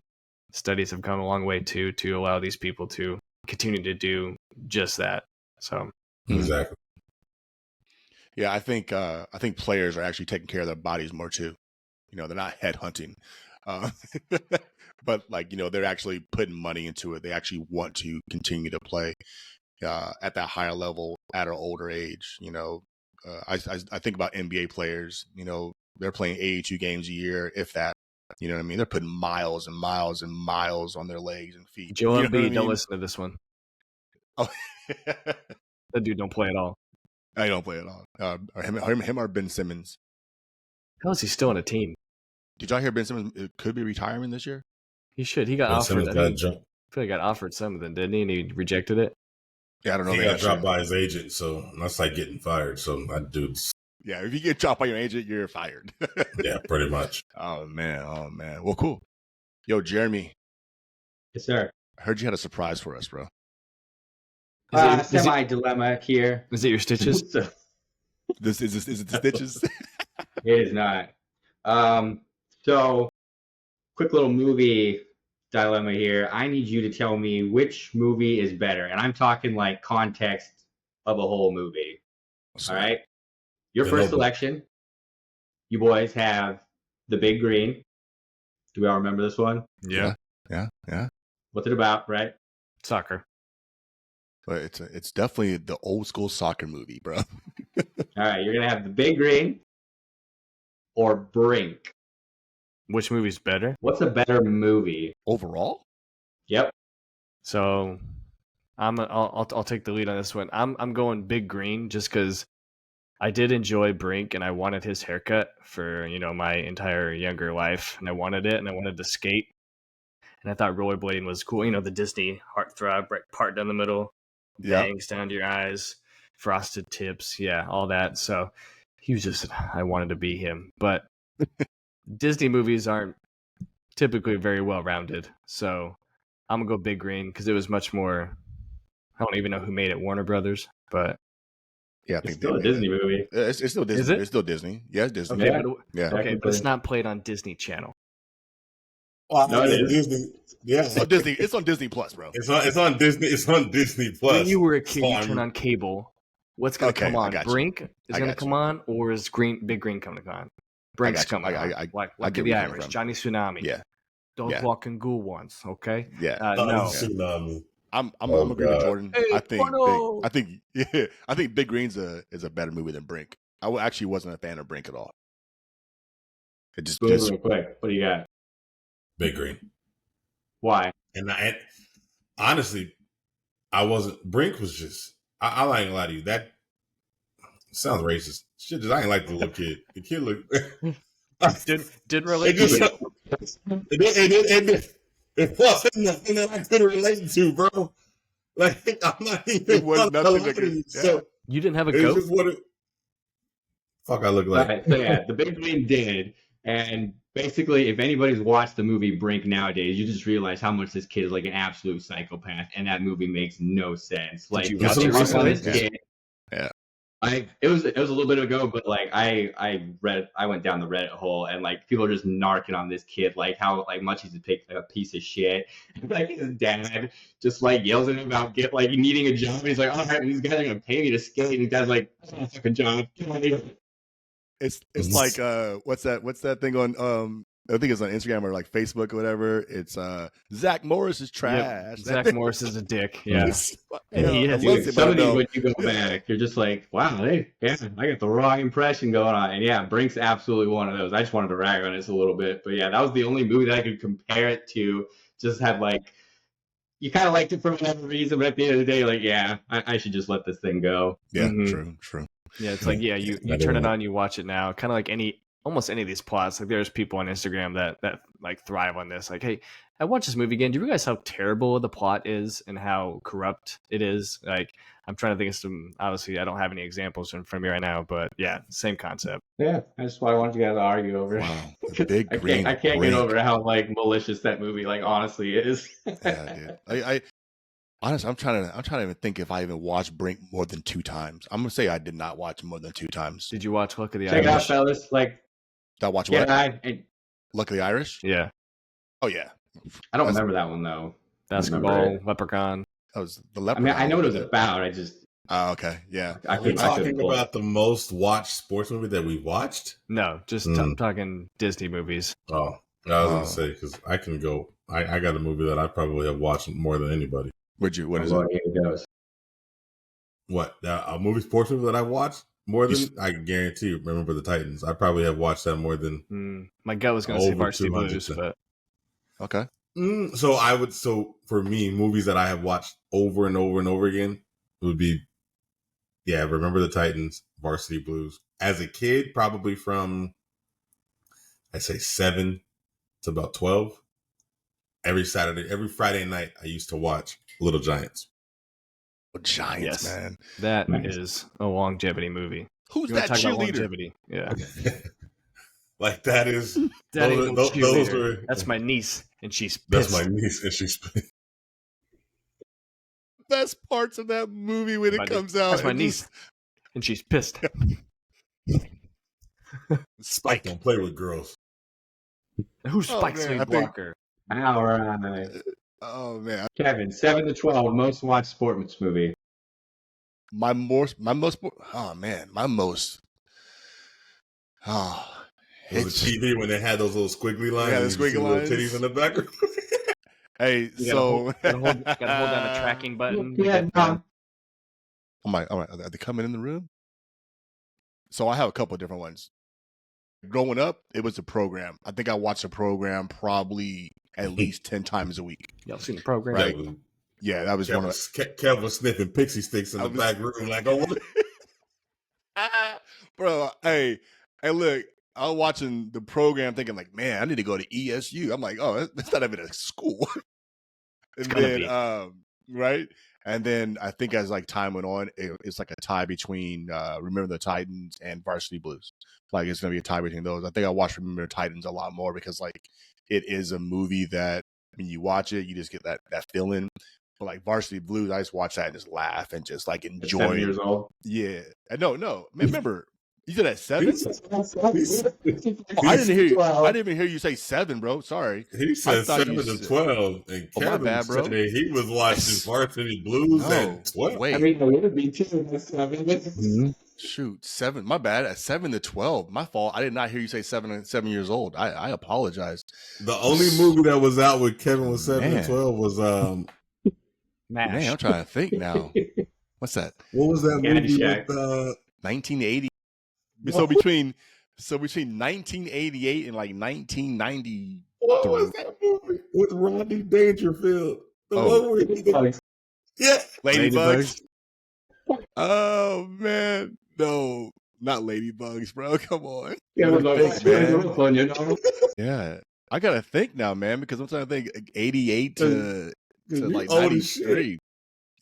studies have come a long way too to allow these people to continue to do just that. So exactly. Yeah, I think players are actually taking care of their bodies more too. They're not headhunting, but like they're actually putting money into it. They actually want to continue to play at that higher level at an older age. I think about NBA players. They're playing 82 games a year, if that. You know what I mean? They're putting miles and miles and miles on their legs and feet. Joel Embiid, don't listen to this one. Oh, that dude don't play at all. I don't play at all. Him or Ben Simmons. How is he still on a team? Did y'all hear Ben Simmons could be retiring this year? He should. He got offered. I feel like he got offered something, didn't he? And he rejected it. Yeah, I don't know. He got dropped by his agent, so that's like getting fired. So that dude's. Yeah, if you get dropped by your agent, you're fired. Yeah, pretty much. Oh man. Well, cool. Yo, Jeremy. Yes, sir. I heard you had a surprise for us, bro. Semi-dilemma here. Is it your stitches? Is it the stitches? It is not. So, quick little movie dilemma here. I need you to tell me which movie is better. And I'm talking like context of a whole movie. All right? Your first selection, you boys have The Big Green. Do we all remember this one? Yeah. What's it about, right? Soccer. But it's definitely the old school soccer movie, bro. All right, you're going to have The Big Green or Brink. Which movie's better? What's a better movie? Overall? Yep. So I'll take the lead on this one. I'm going Big Green just because I did enjoy Brink and I wanted his haircut for my entire younger life, and I wanted it, and I wanted to skate, and I thought rollerblading was cool. The Disney heartthrob part down the middle, bangs down to your eyes, frosted tips, all that. So he was just, I wanted to be him, but Disney movies aren't typically very well rounded, so I'm gonna go Big Green because it was much more. I don't even know who made it, Warner Brothers, but yeah, I it's think still a Disney movie. It's still Disney. Is it? It's still Disney. Yeah, it's Disney. Okay, yeah. But it's not played on Disney Channel. Well, No, it is. Disney. Yeah, It's on Disney. It's on Disney Plus, bro. It's on Disney. It's on Disney Plus. When you were a kid, you turn on cable. What's going to come on? Brink is going to come on, or is Big Green coming on? Brink's coming on. I get the Irish, Johnny Tsunami. Yeah. Those walking ghoul ones. Okay. Yeah. No. Tsunami. I'm agree with Jordan. Hey, I think Big Green's is a better movie than Brink. I actually wasn't a fan of Brink at all. It just Real quick. What do you got? Big Green. Why? And honestly, Brink was just, I ain't gonna lie to you. That sounds racist. Shit, I ain't like the little kid. The kid looked. Didn't relate It to wasn't nothing that I could relate to, bro. Like, I'm not even. It was nothing that could. So you didn't have a it's goat? just what it. Fuck, I look like. All right, so yeah, the big green did, and basically, if anybody's watched the movie Brink nowadays, you just realize how much this kid is like an absolute psychopath, and that movie makes no sense. Like, you watch it recently? Yeah. It was a little bit ago, but like I went down the Reddit hole, and like people are just narking on this kid, like how like much he's a piece of shit. Like his dad just like yells at him about needing a job. And he's like, all right, these guys are gonna pay me to skate. And his dad's like, I don't want a fucking job. It's like what's that thing on I think it's on Instagram or like Facebook or whatever. It's Zach Morris is trash. Yep. Zach Morris is a dick. Yeah. And he has some of these when you go back, you're just like, wow, I got the wrong impression going on. And yeah, Brink's absolutely one of those. I just wanted to rag on this a little bit. But yeah, that was the only movie that I could compare it to. Just have like, you kind of liked it for whatever reason, but at the end of the day, like, yeah, I should just let this thing go. Yeah, true. Yeah, it's like, yeah, you turn it on, you watch it now. Kind of like almost any of these plots. Like there's people on Instagram that like thrive on this. Like, hey, I watched this movie again. Do you realize how terrible the plot is and how corrupt it is? Like, I'm trying to think of some. Obviously, I don't have any examples in front of me right now, but yeah, same concept. Yeah, that's why I wanted you guys to argue over it. Wow. I can't get over how like malicious that movie like honestly is. Yeah, dude. Honestly, I'm trying to even think if I even watched Brink more than 2 times. I'm gonna say I did not watch more than 2 times. Did you watch Luck of the Irish? Check it out, fellas. Like, did I watch what? Luck of the Irish? Yeah. Oh yeah. I don't remember that one though. Basketball, Leprechaun. That was the Leprechaun. I mean, I know what it was about. I just. Oh, okay. Yeah. Are we talking about the most watched sports movie that we watched? No, just I'm talking Disney movies. Oh, I was gonna say because I can go. I got a movie that I probably have watched more than anybody. What is it? What a movie sports movie that I watched more than I can guarantee. Remember the Titans? I probably have watched that more than. My gut was going to say Varsity Blues, but okay. So for me, movies that I have watched over and over and over again would be, Remember the Titans, Varsity Blues. As a kid, probably from I'd say 7 to about 12. Every Friday night, I used to watch Little Giants. Giants, man. That is a longevity movie. Who's that cheerleader? Yeah. Like that is. Those were, that's my niece, and she's pissed. That's my niece, and she's pissed. Best parts of that movie when it comes out. That's my niece, and she's pissed. Spike don't play with girls. Who's Spike's lead blocker? All right. Oh man, Kevin, 7 to 12, most watched sports movie. My most. It's TV when they had those little squiggly lines. Yeah, the squiggly lines. Little titties in the background. Hey, gotta hold down the tracking button. Yeah. All right. Are they coming in the room? So I have a couple of different ones. Growing up, it was a program. I think I watched a program probably at least 10 times a week. Y'all seen the program? Right. Yeah, that was one of Kev was sniffing pixie sticks in the back room like, oh, bro, hey, look, I was watching the program thinking like, man, I need to go to ESU. I'm like, oh, that's not even a school. And then, right? And then I think as like time went on, it's like a tie between Remember the Titans and Varsity Blues. Like it's gonna be a tie between those. I think I watched Remember the Titans a lot more because like it is a movie that when you watch it, you just get that feeling. But like Varsity Blues, I just watch that and just laugh and just like enjoy. 7 years old. Yeah, no. Remember, you said at 7. I didn't hear you. I didn't even hear you say 7, bro. Sorry. He said 7 to 12, and Kevin said he was watching Varsity Blues at 12. Wait. I mean, it would be 2 to 7. Shoot, 7. My bad. At 7 to 12. My fault. I did not hear you say 7 years old. I apologize. The only movie that was out with Kevin was 7 to 12 was MASH. Man, I'm trying to think now. What's that? What was that movie with 1980? So between 1988 and like 1990. What was that movie with Rodney Dangerfield? The one where Yeah. Ladybugs. Oh man, no, not ladybugs, bro. Come on. Yeah, Yeah, I gotta think now, man, because I'm trying to think 88 to like old as shit. 93.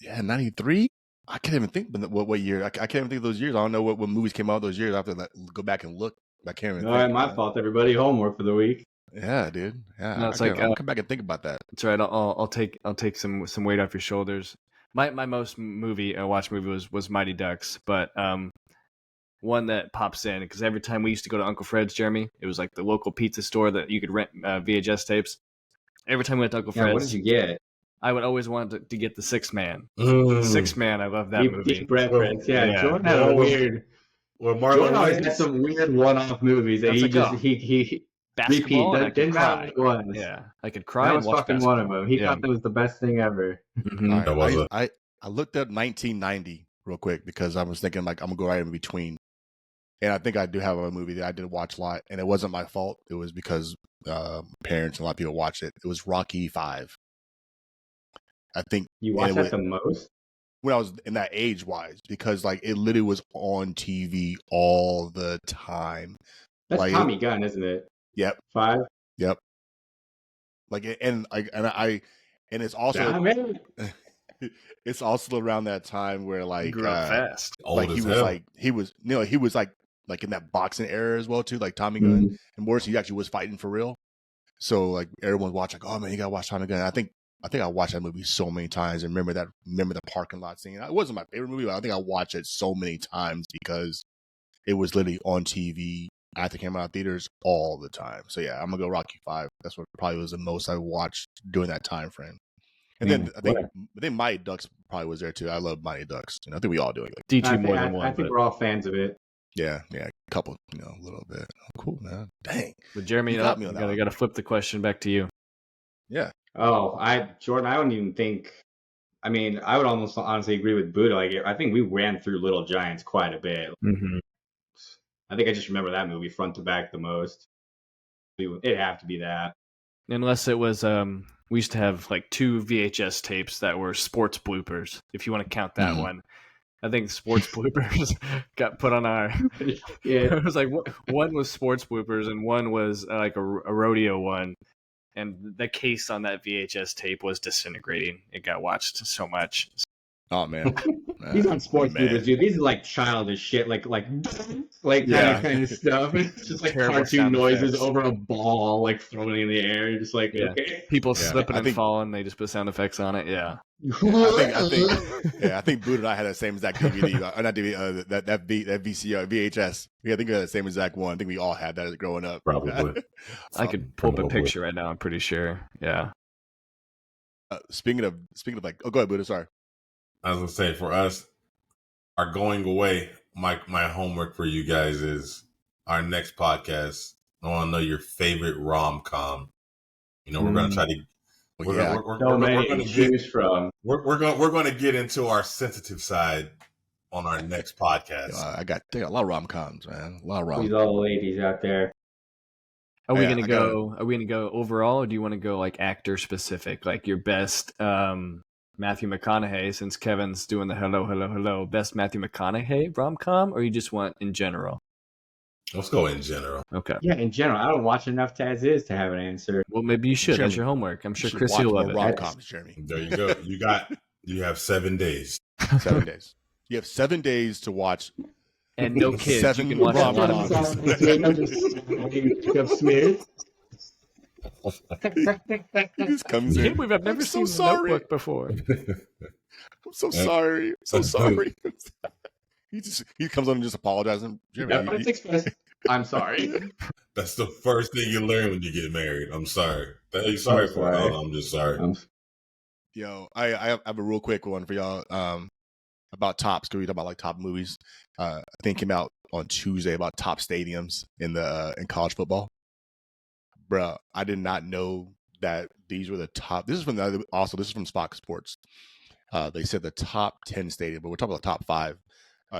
Yeah, 93. I can't even think what year. I can't even think of those years. I don't know what movies came out those years. I have to go back and look. I can't even. All right, my fault. Everybody, homework for the week. Yeah, dude. Yeah, No, it's I'll come back and think about that. That's right. I'll take some weight off your shoulders. My most watch movie was Mighty Ducks, but one that pops in because every time we used to go to Uncle Fred's, Jeremy, it was like the local pizza store that you could rent VHS tapes. Every time we went to Uncle Fred's, what did you get? I would always want to get the 6 Man. Mm. 6 Man, I love that movie. Deep reference, yeah. Jordan had a weird. Jordan always had some weird one-off movies that he basketball. Repeat. Didn't matter what it was. Yeah, I could cry. That was fucking basketball. one of them. He thought that was the best thing ever. Mm-hmm. Right, I looked up 1990 real quick because I was thinking like I'm gonna go right in between, and I think I do have a movie that I did watch a lot, and it wasn't my fault. It was because parents and a lot of people watched it. It was Rocky V. I think you watched that the most when I was in that age wise, because like it literally was on TV all the time. That's like, Tommy Gunn, isn't it? Yep. 5. Yep. Like and it's also it's also around that time where like he grew up fast. Like he was like in that boxing era as well too, like Tommy Gunn. And Morris, he actually was fighting for real. So like everyone's watching, like, oh man, you gotta watch Tommy Gunn. I think I watched that movie so many times and remember the parking lot scene. It wasn't my favorite movie, but I think I watched it so many times because it was literally on TV after it came out of theaters all the time. So yeah, I'm gonna go Rocky V. That's what probably was the most I watched during that time frame. And then I think Mighty Ducks probably was there too. I love Mighty Ducks. I think we all do it. Like, DG more than one. I think we're all fans of it. Yeah, a couple, a little bit. Cool, man. Dang. But Jeremy, I got to flip the question back to you. Yeah. Oh, Jordan, I don't even think. I mean, I would almost honestly agree with Buddha. Like, I think we ran through Little Giants quite a bit. Mm-hmm. I think I just remember that movie front to back the most. It'd have to be that. Unless it was, we used to have like 2 VHS tapes that were sports bloopers, if you want to count that one. I think sports bloopers got put on our. Yeah. It was like one was sports bloopers and one was like a rodeo one. And the case on that VHS tape was disintegrating. It got watched so much. Oh man, these aren't sports bloopers, dude. These are like childish shit, like kind of stuff. It's just like cartoon noises over a ball, like throwing it in the air. You're just like, okay. People slipping and falling. They just put sound effects on it. Yeah. I think Buddha and I had the same exact DVD. Not DVD. That VCR VHS. Yeah, I think we had the same exact one. I think we all had that growing up. Probably. I could pull up a picture right now. I'm pretty sure. Yeah. Speaking of like, go ahead, Buddha. Sorry. I was gonna say, for us, our going away, my homework for you guys is our next podcast. I want to know your favorite rom-com. We're gonna try to. We're going to get into our sensitive side on our next podcast. I got a lot of rom-coms, man. A lot of rom-coms. These all the ladies out there. Are we gonna go overall, or do you want to go like actor specific, like your best? Matthew McConaughey, since Kevin's doing the hello, best Matthew McConaughey rom-com, or you just want in general? Let's go in general. Okay. Yeah, in general. I don't watch enough as is to have an answer. Well, maybe you should. That's your homework. I'm sure Chris will love it. Rom-coms, Jeremy. There you go. You have 7 days. 7 days. You have 7 days to watch. And no kids. 7 you can watch rom-coms. He just comes in. I've never seen Notebook before. I'm so sorry. I'm so sorry. He comes on and just apologizing. I'm sorry. That's the first thing you learn when you get married. I'm sorry. You're sorry for it. I'm just sorry. Yo, I have a real quick one for y'all about tops. Because we talk about like top movies. I think it came out on Tuesday about top stadiums in college football. Bruh, I did not know that these were the top. This is from Fox Sports. They said the top 10 stadium, but we're talking about the top 5.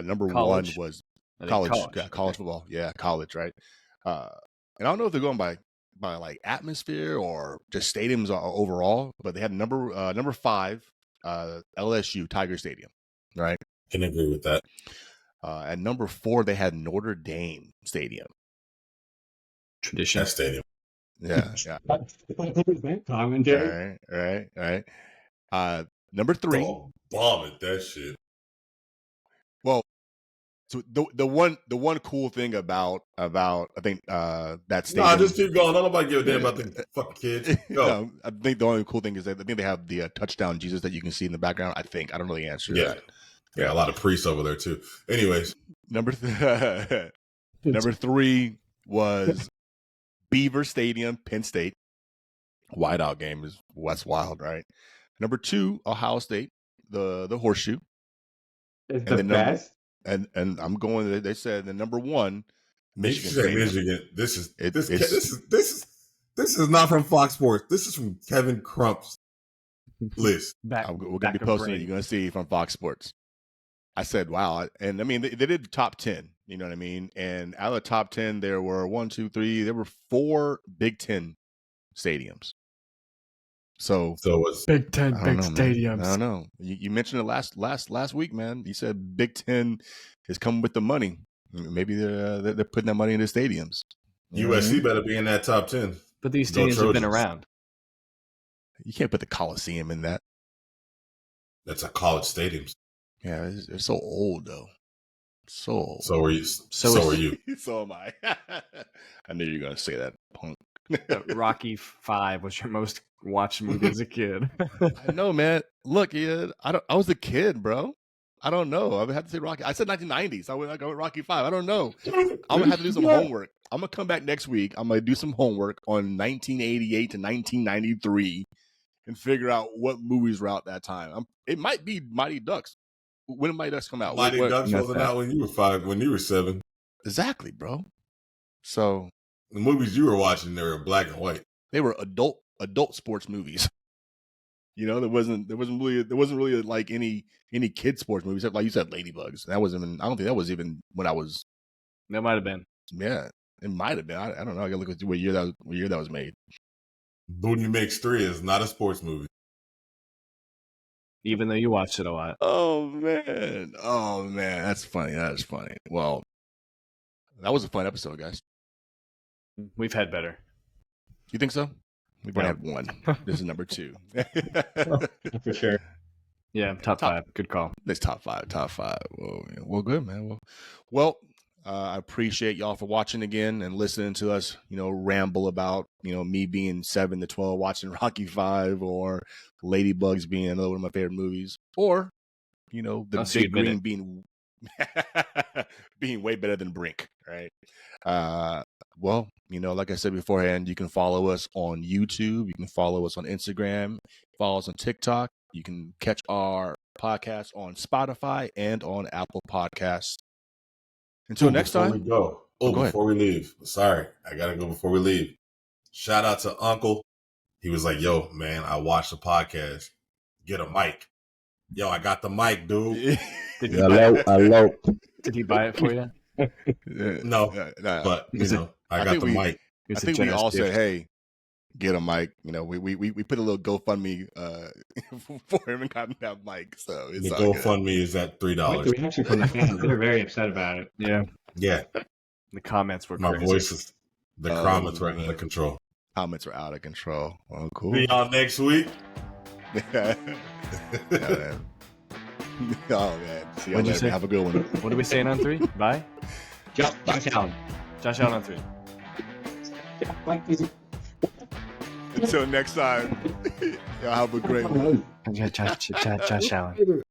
Number college. 1 was college football. Yeah, college, right? And I don't know if they're going by like atmosphere or just stadiums overall, but they had number 5 LSU Tiger Stadium, right? Can agree with that. At number 4, they had Notre Dame Stadium. Tradition. That stadium. Yeah. Commentary. Right. Number 3. Oh, bomb at that shit. Well, so the one cool thing about I think that stadium. Nah, just keep going. Don't nobody give a damn about the fucking kids. Go. No, I think the only cool thing is that I think they have the touchdown Jesus that you can see in the background. I don't know the answer. Yeah. To that. Yeah, a lot of priests over there too. Anyways, number 3 was Beaver Stadium, Penn State. Whiteout game is West Wild, right? Number 2, Ohio State, the Horseshoe. It's the best. And I'm going. They said the number 1, Michigan. Michigan. This is not from Fox Sports. This is from Kevin Crump's list. We're going to be posting it. You're going to see from Fox Sports. I said, wow. And I mean, they did the top 10, you know what I mean? And out of the top 10, there were there were 4 Big Ten stadiums. So it's Big Ten, big stadiums. I don't know. You mentioned it last week, man. You said Big Ten is coming with the money. Maybe they're putting that money into stadiums. USC better be in that top 10. But these stadiums have been around. You can't put the Coliseum in that. That's a college stadiums. Yeah, they're so old though. So old. So are you. So are you. So am I. I knew you were gonna say that, punk. Rocky 5 was your most watched movie as a kid. I know, man. Look, I was a kid, bro. I don't know. I would have to say Rocky. I said 1990s. I went Rocky 5. I don't know. I'm gonna have to do some homework. I'm gonna come back next week. I'm gonna do some homework on 1988 to 1993 and figure out what movies were out that time. It might be Mighty Ducks. When did Mighty Ducks come out? Mighty Ducks wasn't out when you were 5, when you were 7. Exactly, bro. So the movies you were watching, they were black and white. They were adult sports movies. You know, there wasn't really like any kid sports movies, except like you said, Ladybugs. That wasn't even. I don't think that was even when I was. That might have been. Yeah, it might have been. I don't know. I gotta look at what year that was made. Booty Makes 3 is not a sports movie. Even though you watched it a lot. Oh man, that's funny. Well, that was a fun episode, guys. We've had better. You think so? We've only had 1. This is number 2. For sure. Yeah, top 5. Good call. This top 5. Well, good, man. Well, I appreciate y'all for watching again and listening to us, ramble about, me being 7 to 12 watching Rocky 5 or Ladybugs being another one of my favorite movies, or, the Big Green being way better than Brink, right? Well, like I said beforehand, you can follow us on YouTube. You can follow us on Instagram. Follow us on TikTok. You can catch our podcast on Spotify and on Apple Podcasts. Until next time. Before we leave. Sorry, I got to go before we leave. Shout out to Uncle. He was like, yo, man, I watched the podcast. Get a mic. Yo, I got the mic, dude. Hello. Did he buy it for you? No, but I got the mic. I think we all said, "Hey, get a mic." We put a little GoFundMe for him and got that mic. So it's the GoFundMe is at $3. The reaction from the fans, they're very upset about it. Yeah. The comments were my voices. The comments were out of control. Comments were out of control. Oh, cool. See y'all next week. Oh man. See y'all later. Have a good one. What are we saying on 3? Bye. Josh Allen. Josh Allen on 3. Until next time, y'all have a great one. Josh Allen.